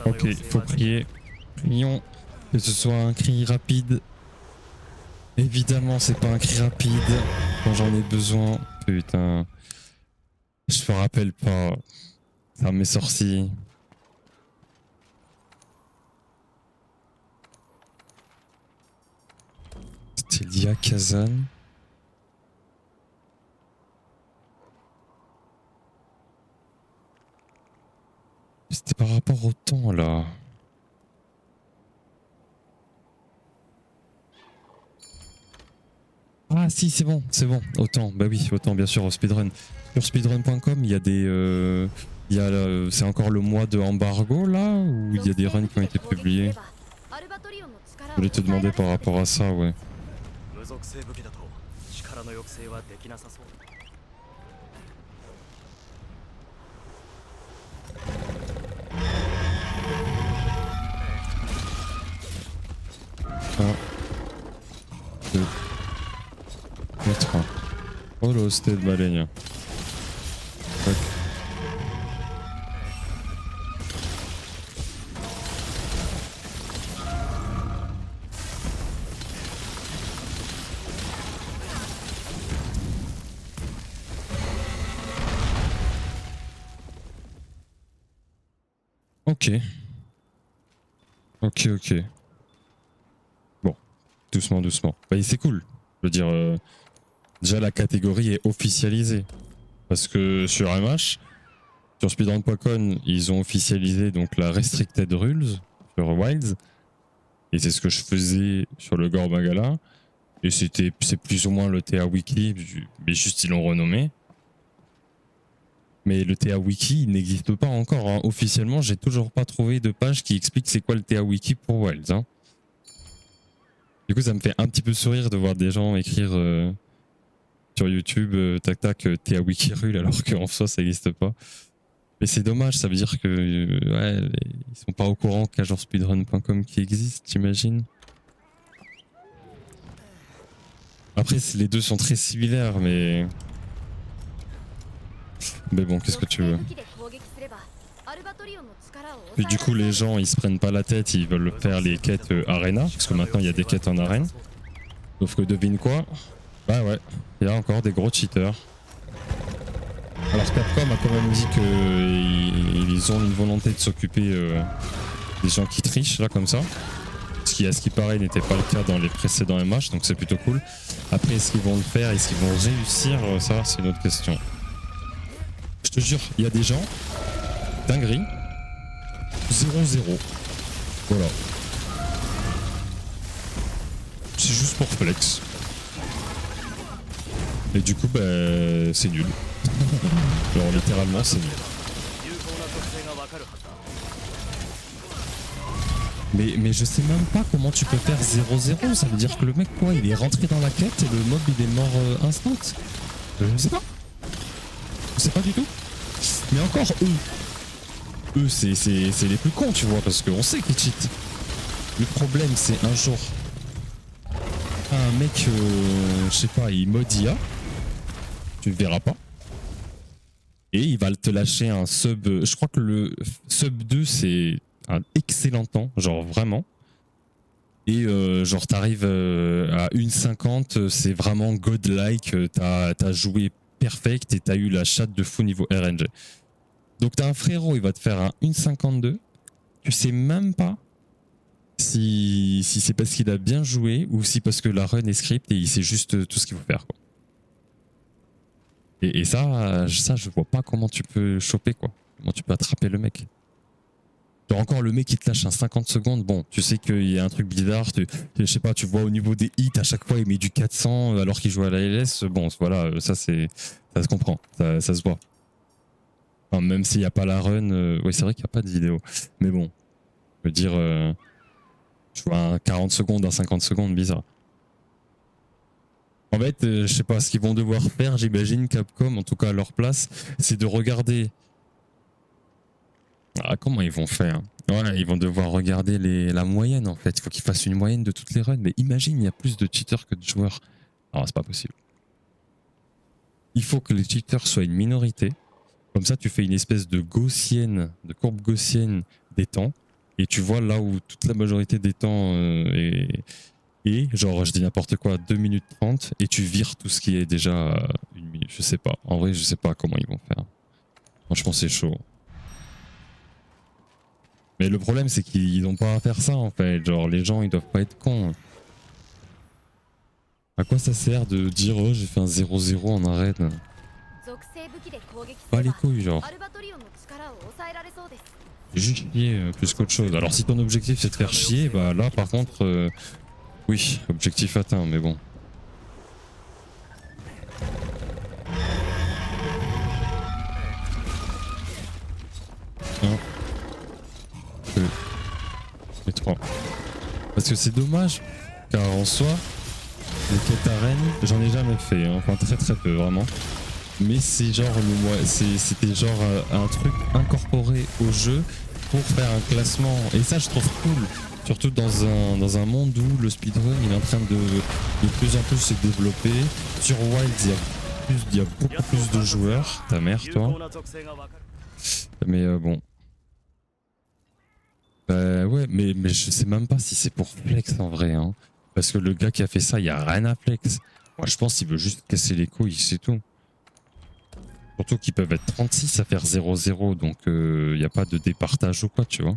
Ok, faut prier. Prions que ce soit un cri rapide. Évidemment, c'est pas un cri rapide quand j'en ai besoin. Putain. Je me rappelle pas. Ça m'est sorti. C'était Lia Kazan. C'était par rapport au temps là. Ah si, c'est bon, autant, bah oui, autant bien sûr au speedrun. Sur speedrun.com, il y a des... c'est encore le mois de embargo là, où il y a des runs qui ont été publiés. Je voulais te demander par rapport à ça, ouais. Un, deux, Solo usted Malenia. Tac. Ok. Ok. Bon, doucement. Bah, c'est cool. Je veux dire, déjà la catégorie est officialisée. Parce que sur MH, sur speedrun.com, ils ont officialisé donc la Restricted Rules sur Wilds. Et c'est ce que je faisais sur le Gore Magala. Et c'est plus ou moins le TA Wiki, mais juste ils l'ont renommé. Mais le TA Wiki, il n'existe pas encore. Hein. Officiellement, j'ai toujours pas trouvé de page qui explique c'est quoi le TA Wiki pour Wilds. Hein. Du coup, ça me fait un petit peu sourire de voir des gens écrire sur YouTube tac TA Wiki Rule alors qu'en soi, ça n'existe pas. Mais c'est dommage, ça veut dire que ouais, ils sont pas au courant qu'il y a genre speedrun.com qui existe, t'imagines? Après, les deux sont très similaires, mais bon, qu'est-ce que tu veux? Puis du coup, les gens, ils se prennent pas la tête, ils veulent faire les quêtes arena, parce que maintenant, il y a des quêtes en arène. Sauf que devine quoi? Bah ouais, il y a encore des gros cheaters. Alors Capcom a quand même dit qu'ils ont une volonté de s'occuper des gens qui trichent, là, comme ça. Ce qui, à ce qui paraît, n'était pas le cas dans les précédents MH, donc c'est plutôt cool. Après, est-ce qu'ils vont le faire? Est-ce qu'ils vont réussir? Ça, c'est une autre question. Je te jure, il y a des gens, dinguerie, 0-0. Voilà. C'est juste pour flex. Et du coup, bah, c'est nul. Genre, littéralement, c'est nul. Mais je sais même pas comment tu peux faire 0-0. Ça veut dire que le mec, quoi, il est rentré dans la quête et le mob, il est mort instant. Je sais pas. Je sais pas du tout. Mais encore, eux, c'est les plus cons, tu vois, parce qu'on sait qu'ils cheatent. Le problème, c'est un jour, un mec, je sais pas, il mode IA, tu le verras pas. Et il va te lâcher un sub, je crois que le sub 2, c'est un excellent temps, genre vraiment. Et genre t'arrives à 1,50, c'est vraiment godlike, t'as joué perfect et t'as eu la chatte de fou niveau RNG. Donc t'as un frérot, il va te faire un 1,52, tu sais même pas si c'est parce qu'il a bien joué ou si parce que la run est script et il sait juste tout ce qu'il faut faire, quoi. Et ça, je vois pas comment tu peux choper, quoi. Comment tu peux attraper le mec. Genre encore le mec qui te lâche un 50 secondes, bon, tu sais qu'il y a un truc bizarre, je sais pas, tu vois au niveau des hits, à chaque fois il met du 400 alors qu'il joue à la LS, bon voilà, ça se comprend, ça se voit. Enfin, même s'il n'y a pas la run, oui c'est vrai qu'il n'y a pas de vidéo, mais bon, je veux dire, je vois un 40 secondes, un 50 secondes, bizarre. En fait, je sais pas, ce qu'ils vont devoir faire, j'imagine, Capcom, en tout cas à leur place, c'est de regarder. Ah, comment ils vont faire? Ouais, ils vont devoir regarder la moyenne en fait. Il faut qu'ils fassent une moyenne de toutes les runs. Mais imagine, il y a plus de cheaters que de joueurs. Non, c'est pas possible. Il faut que les cheaters soient une minorité. Comme ça, tu fais une espèce de gaussienne, de courbe gaussienne des temps. Et tu vois là où toute la majorité des temps est, genre, je dis n'importe quoi, 2 minutes 30. Et tu vires tout ce qui est déjà 1 minute. Je sais pas. En vrai, je sais pas comment ils vont faire. Franchement, c'est chaud. Mais le problème, c'est qu'ils n'ont pas à faire ça, en fait. Genre, les gens, ils doivent pas être cons. À quoi ça sert de dire, oh, j'ai fait un 0-0 en arène? Pas les couilles, genre. Juste chier plus qu'autre chose. Alors, si ton objectif, c'est de faire chier, bah là, par contre, oui, objectif atteint, mais bon. Et 3. Parce que c'est dommage, car en soi, les quêtes arènes, j'en ai jamais fait, hein. Enfin très peu vraiment. Mais c'est genre c'était genre un truc incorporé au jeu pour faire un classement. Et ça je trouve cool, surtout dans un monde où le speedrun il est en train de plus en plus se développer. Sur Wild, il y a il y a beaucoup plus de joueurs. Ta mère, 有 toi. 効な属性がわかる Mais bon. Bah ouais, mais je sais même pas si c'est pour flex en vrai. Hein. Parce que le gars qui a fait ça, il y a rien à flex. Moi, je pense qu'il veut juste casser les couilles, c'est tout. Surtout qu'ils peuvent être 36 à faire 0-0, donc il n'y a pas de départage ou quoi, tu vois.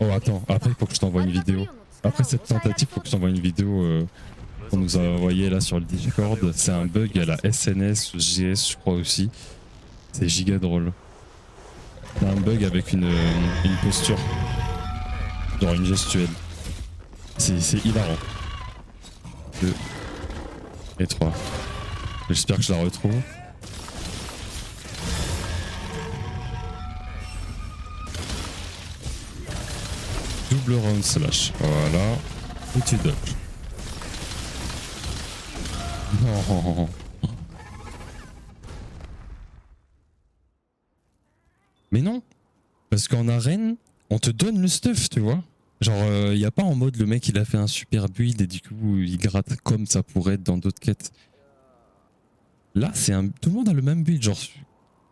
Oh attends, après il faut que je t'envoie une vidéo. Après cette tentative, il faut que je t'envoie une vidéo qu'on nous a envoyée là sur le Discord. C'est un bug à la SNS ou JS je crois aussi. C'est giga drôle. C'est un bug avec une posture. Genre une gestuelle. C'est hilarant. 2 et 3. J'espère que je la retrouve. Double round slash. Voilà. Petit dodge. Non. Mais non. Parce qu'en arène, on te donne le stuff, tu vois. Genre, y a pas en mode le mec il a fait un super build et du coup il gratte comme ça pourrait être dans d'autres quêtes. Là, c'est un. Tout le monde a le même build. Genre,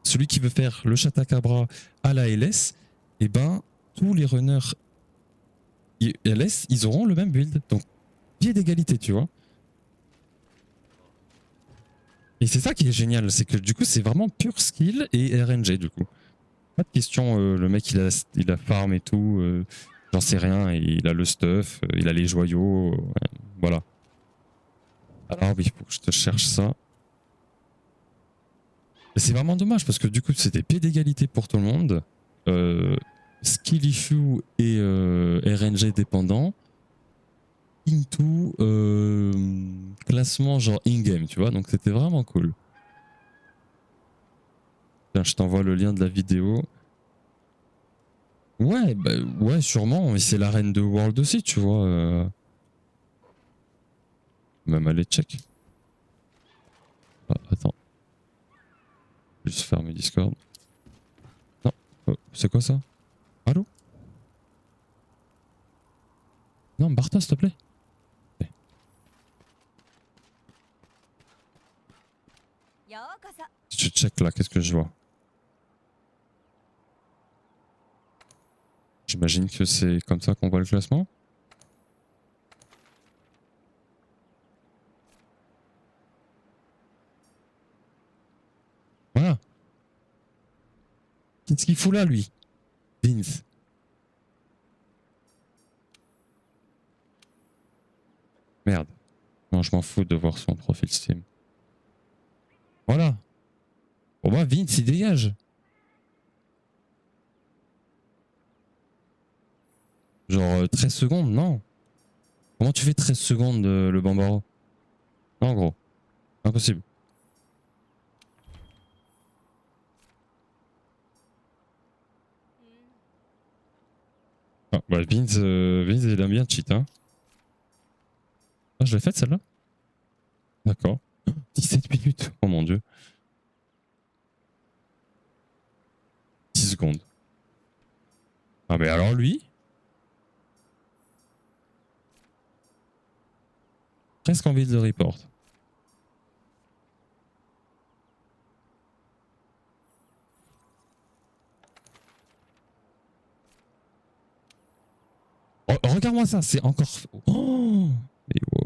celui qui veut faire le Chatacabra à la LS, et ben, tous les runners LS, ils auront le même build. Donc, pied d'égalité, tu vois. Et c'est ça qui est génial, c'est que du coup, c'est vraiment pure skill et RNG, du coup. Pas de question, le mec il a farm et tout, j'en sais rien, et il a le stuff, il a les joyaux, voilà. Alors oui, il faut que je te cherche ça. Et c'est vraiment dommage parce que du coup, c'est des pieds d'égalité pour tout le monde. Skill issue et RNG dépendant. Into classement genre in-game, tu vois, donc c'était vraiment cool. Tiens, je t'envoie le lien de la vidéo. Ouais, bah, ouais, sûrement, mais c'est l'arène de World aussi, tu vois. Même aller check. Ah, attends. Juste fermer Discord. Non, c'est quoi ça? Allô? Non, barre-toi, s'il te plaît. Okay. Si tu check là, qu'est-ce que je vois? J'imagine que c'est comme ça qu'on voit le classement. Voilà. Qu'est-ce qu'il fout là, lui? Vince. Merde. Non, je m'en fous de voir son profil Steam. Voilà. Pour moi, Vince, il dégage. Genre 13 secondes, non. Comment tu fais 13 secondes le Bambaro? Non, gros. Impossible. Ah, bah, Vince, il aime bien cheat, hein. Ah, je l'ai faite celle-là? D'accord. 17 minutes. Oh mon dieu. 10 secondes. Ah, mais alors lui? Presque envie de le report. Oh, regarde-moi ça, c'est encore. Oh, mais what?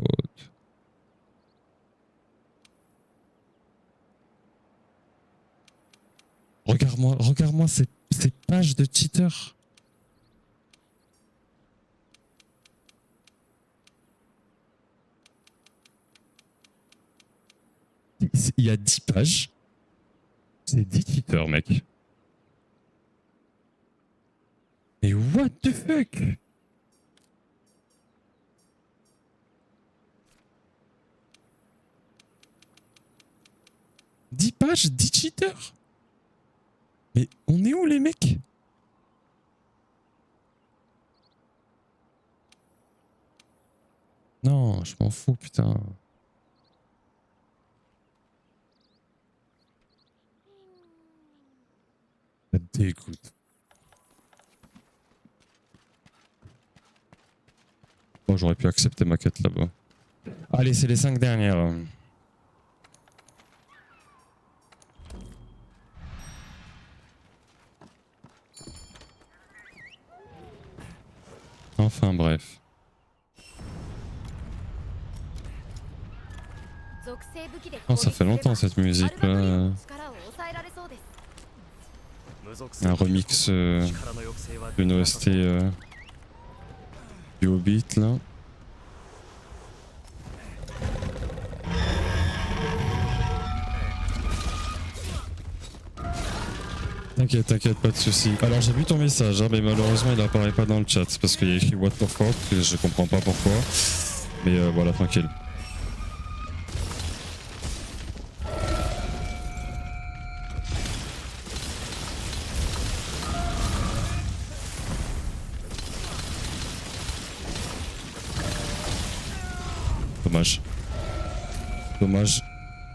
Regarde-moi ces pages de cheaters. Il y a 10 pages. C'est 10 cheaters, mec. Mais what the fuck? « 10 pages, 10 cheaters. Mais on est où les mecs? Non, je m'en fous, putain. Ça dégoûte. Bon, j'aurais pu accepter ma quête là-bas. Allez, c'est les 5 dernières. Enfin bref. 属性武器で Oh, ça fait longtemps cette musique là. 力を抑えられそうです 無属性 Un remix 力の抑制はでき d'une なさ OST そう du Hobbit là. T'inquiète, t'inquiète, pas de soucis. Alors j'ai vu ton message, hein, mais malheureusement il apparaît pas dans le chat parce qu'il y a écrit what the fuck et je comprends pas pourquoi. Mais voilà, tranquille. Dommage. Dommage.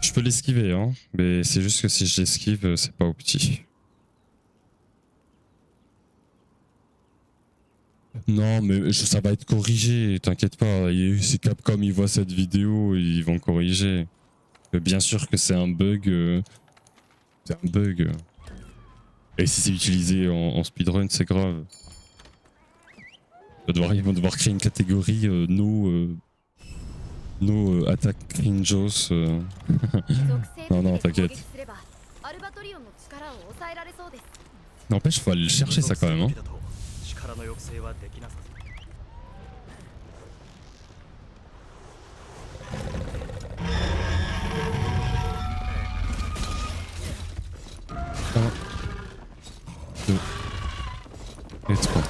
Je peux l'esquiver, hein, mais c'est juste que si je l'esquive, c'est pas au petit. Non, mais ça va être corrigé, t'inquiète pas. Si Capcom ils voient cette vidéo, ils vont corriger. Bien sûr que c'est un bug. C'est un bug. Et si c'est utilisé en speedrun, c'est grave. Ils vont devoir créer une catégorie no attack cringeos. 属性 Non, non, 武器で攻 t'inquiète. 撃すればアルバトリオンの力を抑えられそうです N'empêche, faut aller le chercher ça quand même. Hein. 無属性武器だと力の抑制はできなさそう 1, 2 et 3.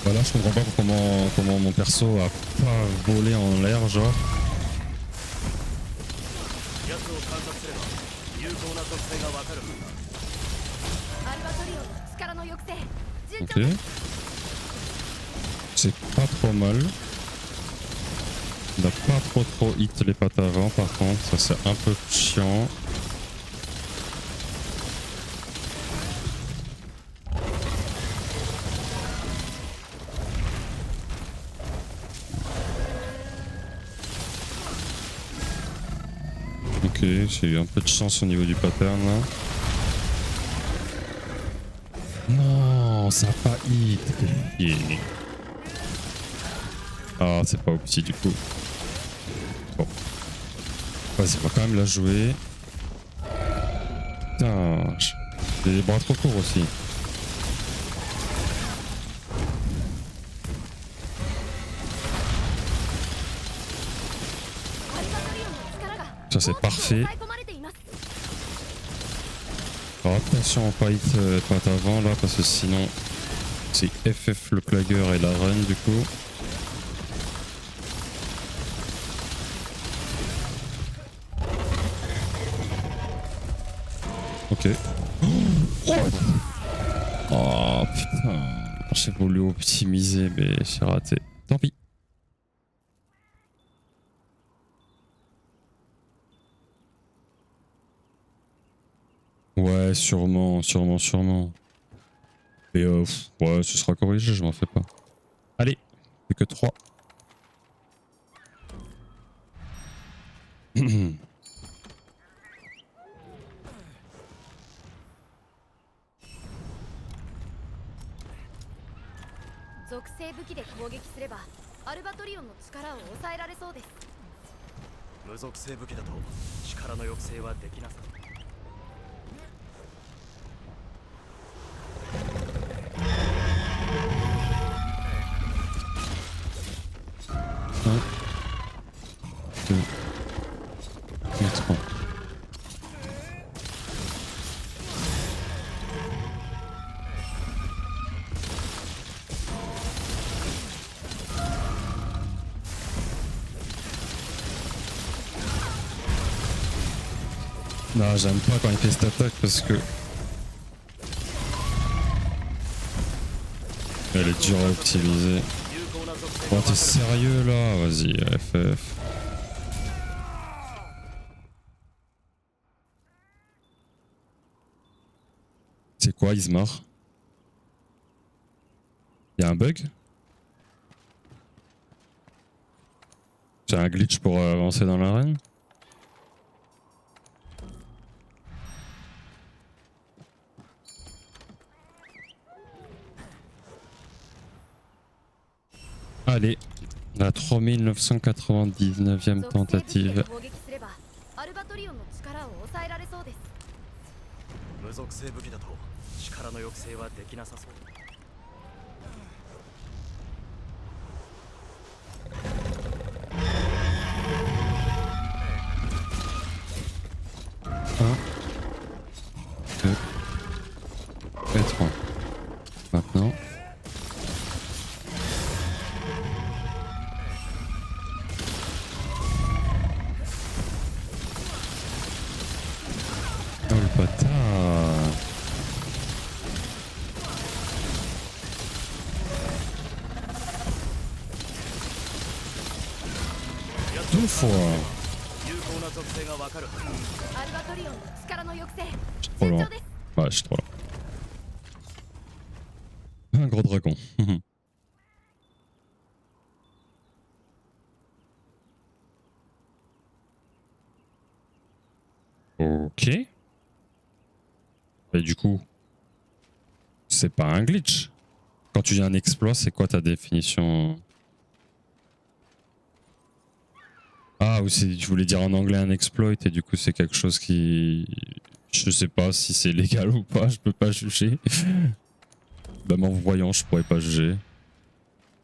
Voilà, je comprends pas comment mon perso a pas volé en l'air, genre. 奴を観察すれば有効な属性がわかるはずだ アルバトリオンの力の抑制順 Ok. 調です C'est pas trop mal. On n'a pas trop hit les pattes avant, par contre, ça c'est un peu chiant. Ok, j'ai eu un peu de chance au niveau du pattern là. Non, ça a pas hit. Yeah. Ah, c'est pas au petit du coup. Bon. Vas-y, on va quand même la jouer. Putain, j'ai les bras trop courts aussi. Ça c'est parfait. Alors attention on pas hit pas avant là parce que sinon c'est FF le clagger et la run du coup. Ok. Oh putain, j'ai voulu optimiser mais j'ai raté. Tant pis. Ouais, sûrement. Et ouais, ce sera corrigé, je m'en fais pas. Allez, plus que 3. 属性武器で攻撃すればアルバトリオンの力を抑えられそうです 無属性武器だと力の抑制はできなさそう 1, 2, et 3. Non, j'aime pas quand il fait cette attaque parce que elle est dure à optimiser. 有効な属性 Oh, t'es sérieux là? Vas-y, FF. C'est quoi, Ismar? Y'a un bug? J'ai un glitch pour avancer dans l'arène? Allez, la 3999e 属性武器で tentative. 攻撃すればアルバトリオンの力を抑えられそうです。無属性武器だと力の抑制はできなさそう。Un, deux, et trois. Maintenant. Oh le bâtard. Deux fois. 有効な属性がわかる。アルバトリオンの力の抑制 Trop 順 loin. 調です。 Ouais, je suis trop loin. Un gros dragon. Ok. Et du coup, c'est pas un glitch. Quand tu dis un exploit, c'est quoi ta définition? Ah, ou je voulais dire en anglais un exploit et du coup c'est quelque chose qui... Je sais pas si c'est légal ou pas, je peux pas juger. Même en voyant, je pourrais pas juger.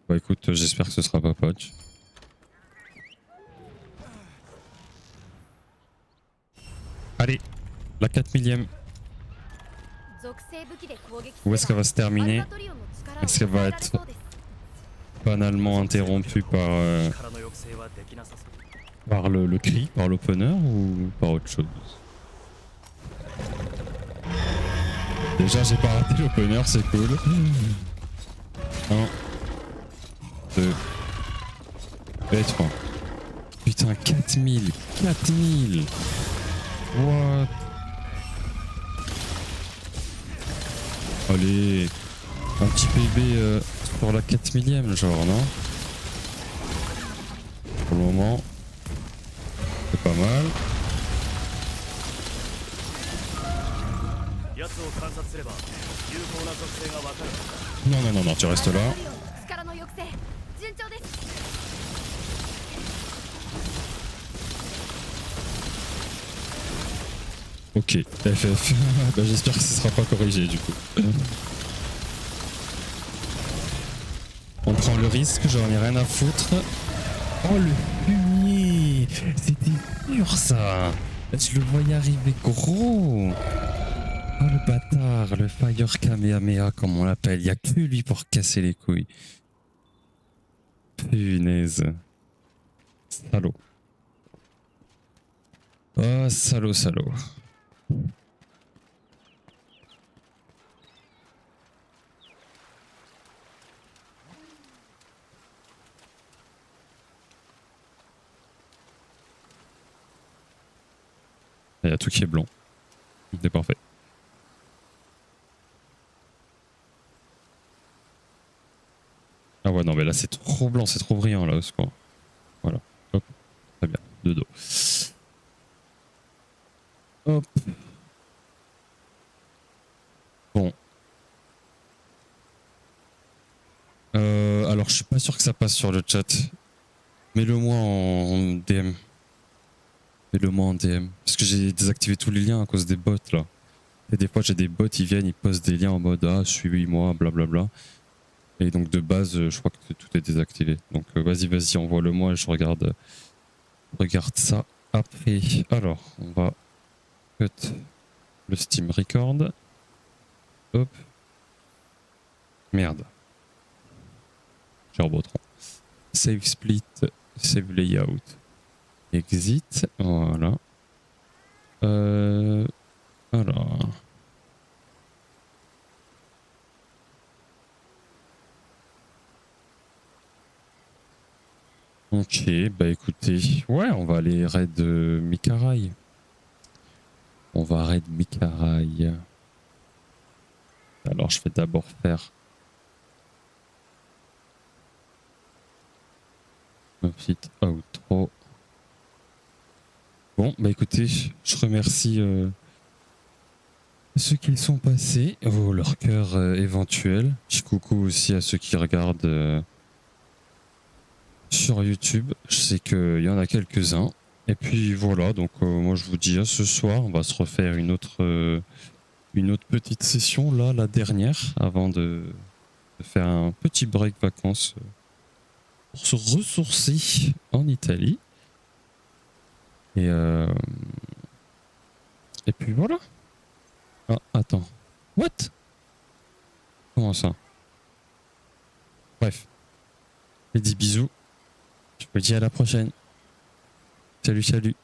Bah écoute, j'espère que ce sera pas patch. Allez, la 4000e. 属性武器で攻撃す Où れ est-ce qu'elle ば va se アル terminer? バトリオンの力を Est-ce qu'elle 抑 va えられ être そうです。 banalement interrompue par, 力の抑制はできなさそう。 par le cri, par l'opener ou par autre chose? Déjà, j'ai pas raté l'opener, c'est cool. 1, 2, et 3. Putain, 4000, 4000. What? Allez, un petit PB pour la 4000e, genre, non? Pour le moment, c'est pas mal. 奴を観察すれば有効な属性がわかる。 Non, non, non, non, tu restes アルバ là. トリオンの力の抑制順調です。 Ok, FF. Bah, j'espère que ce sera pas corrigé du coup. On prend le risque, j'en ai rien à foutre. Oh le fumier! C'était dur ça! Je le voyais arriver gros! Oh le bâtard, le Fire Kamehameha comme on l'appelle, y a que lui pour casser les couilles. Punaise. Salaud. Oh salaud, salaud. Il y a tout qui est blanc. C'est parfait. Ah ouais, non, mais là c'est trop blanc, c'est trop brillant là au secours. Voilà. Hop. Très bien. De dos. Hop. Bon. Alors je suis pas sûr que ça passe sur le chat. Mets-le-moi en DM. Mets-le-moi en DM. Parce que j'ai désactivé tous les liens à cause des bots là. Et des fois j'ai des bots, ils viennent, ils postent des liens en mode ah suis-moi, blablabla. Et donc de base, je crois que tout est désactivé. Donc vas-y, envoie-le-moi et je regarde ça après. Alors, on va cut le Steam Record. Hop. Merde. J'ai Robotron. Save split, save layout. Exit, voilà. Alors. Ok, bah écoutez, ouais, on va aller raid Mikarai. On va raid Mikarai. Alors je vais d'abord faire ma petite outro. Bon, bah écoutez, je remercie ceux qui sont passés, leur cœur éventuel. Petit coucou aussi à ceux qui regardent sur YouTube. Je sais qu'il y en a quelques-uns. Et puis voilà, donc moi je vous dis à ce soir, on va se refaire une autre petite session, là, la dernière, avant de faire un petit break vacances pour se ressourcer en Italie. Et, et puis voilà. Ah, attends. What? Comment ça? Bref. Je vous dis bisous. Je vous dis à la prochaine. Salut, salut.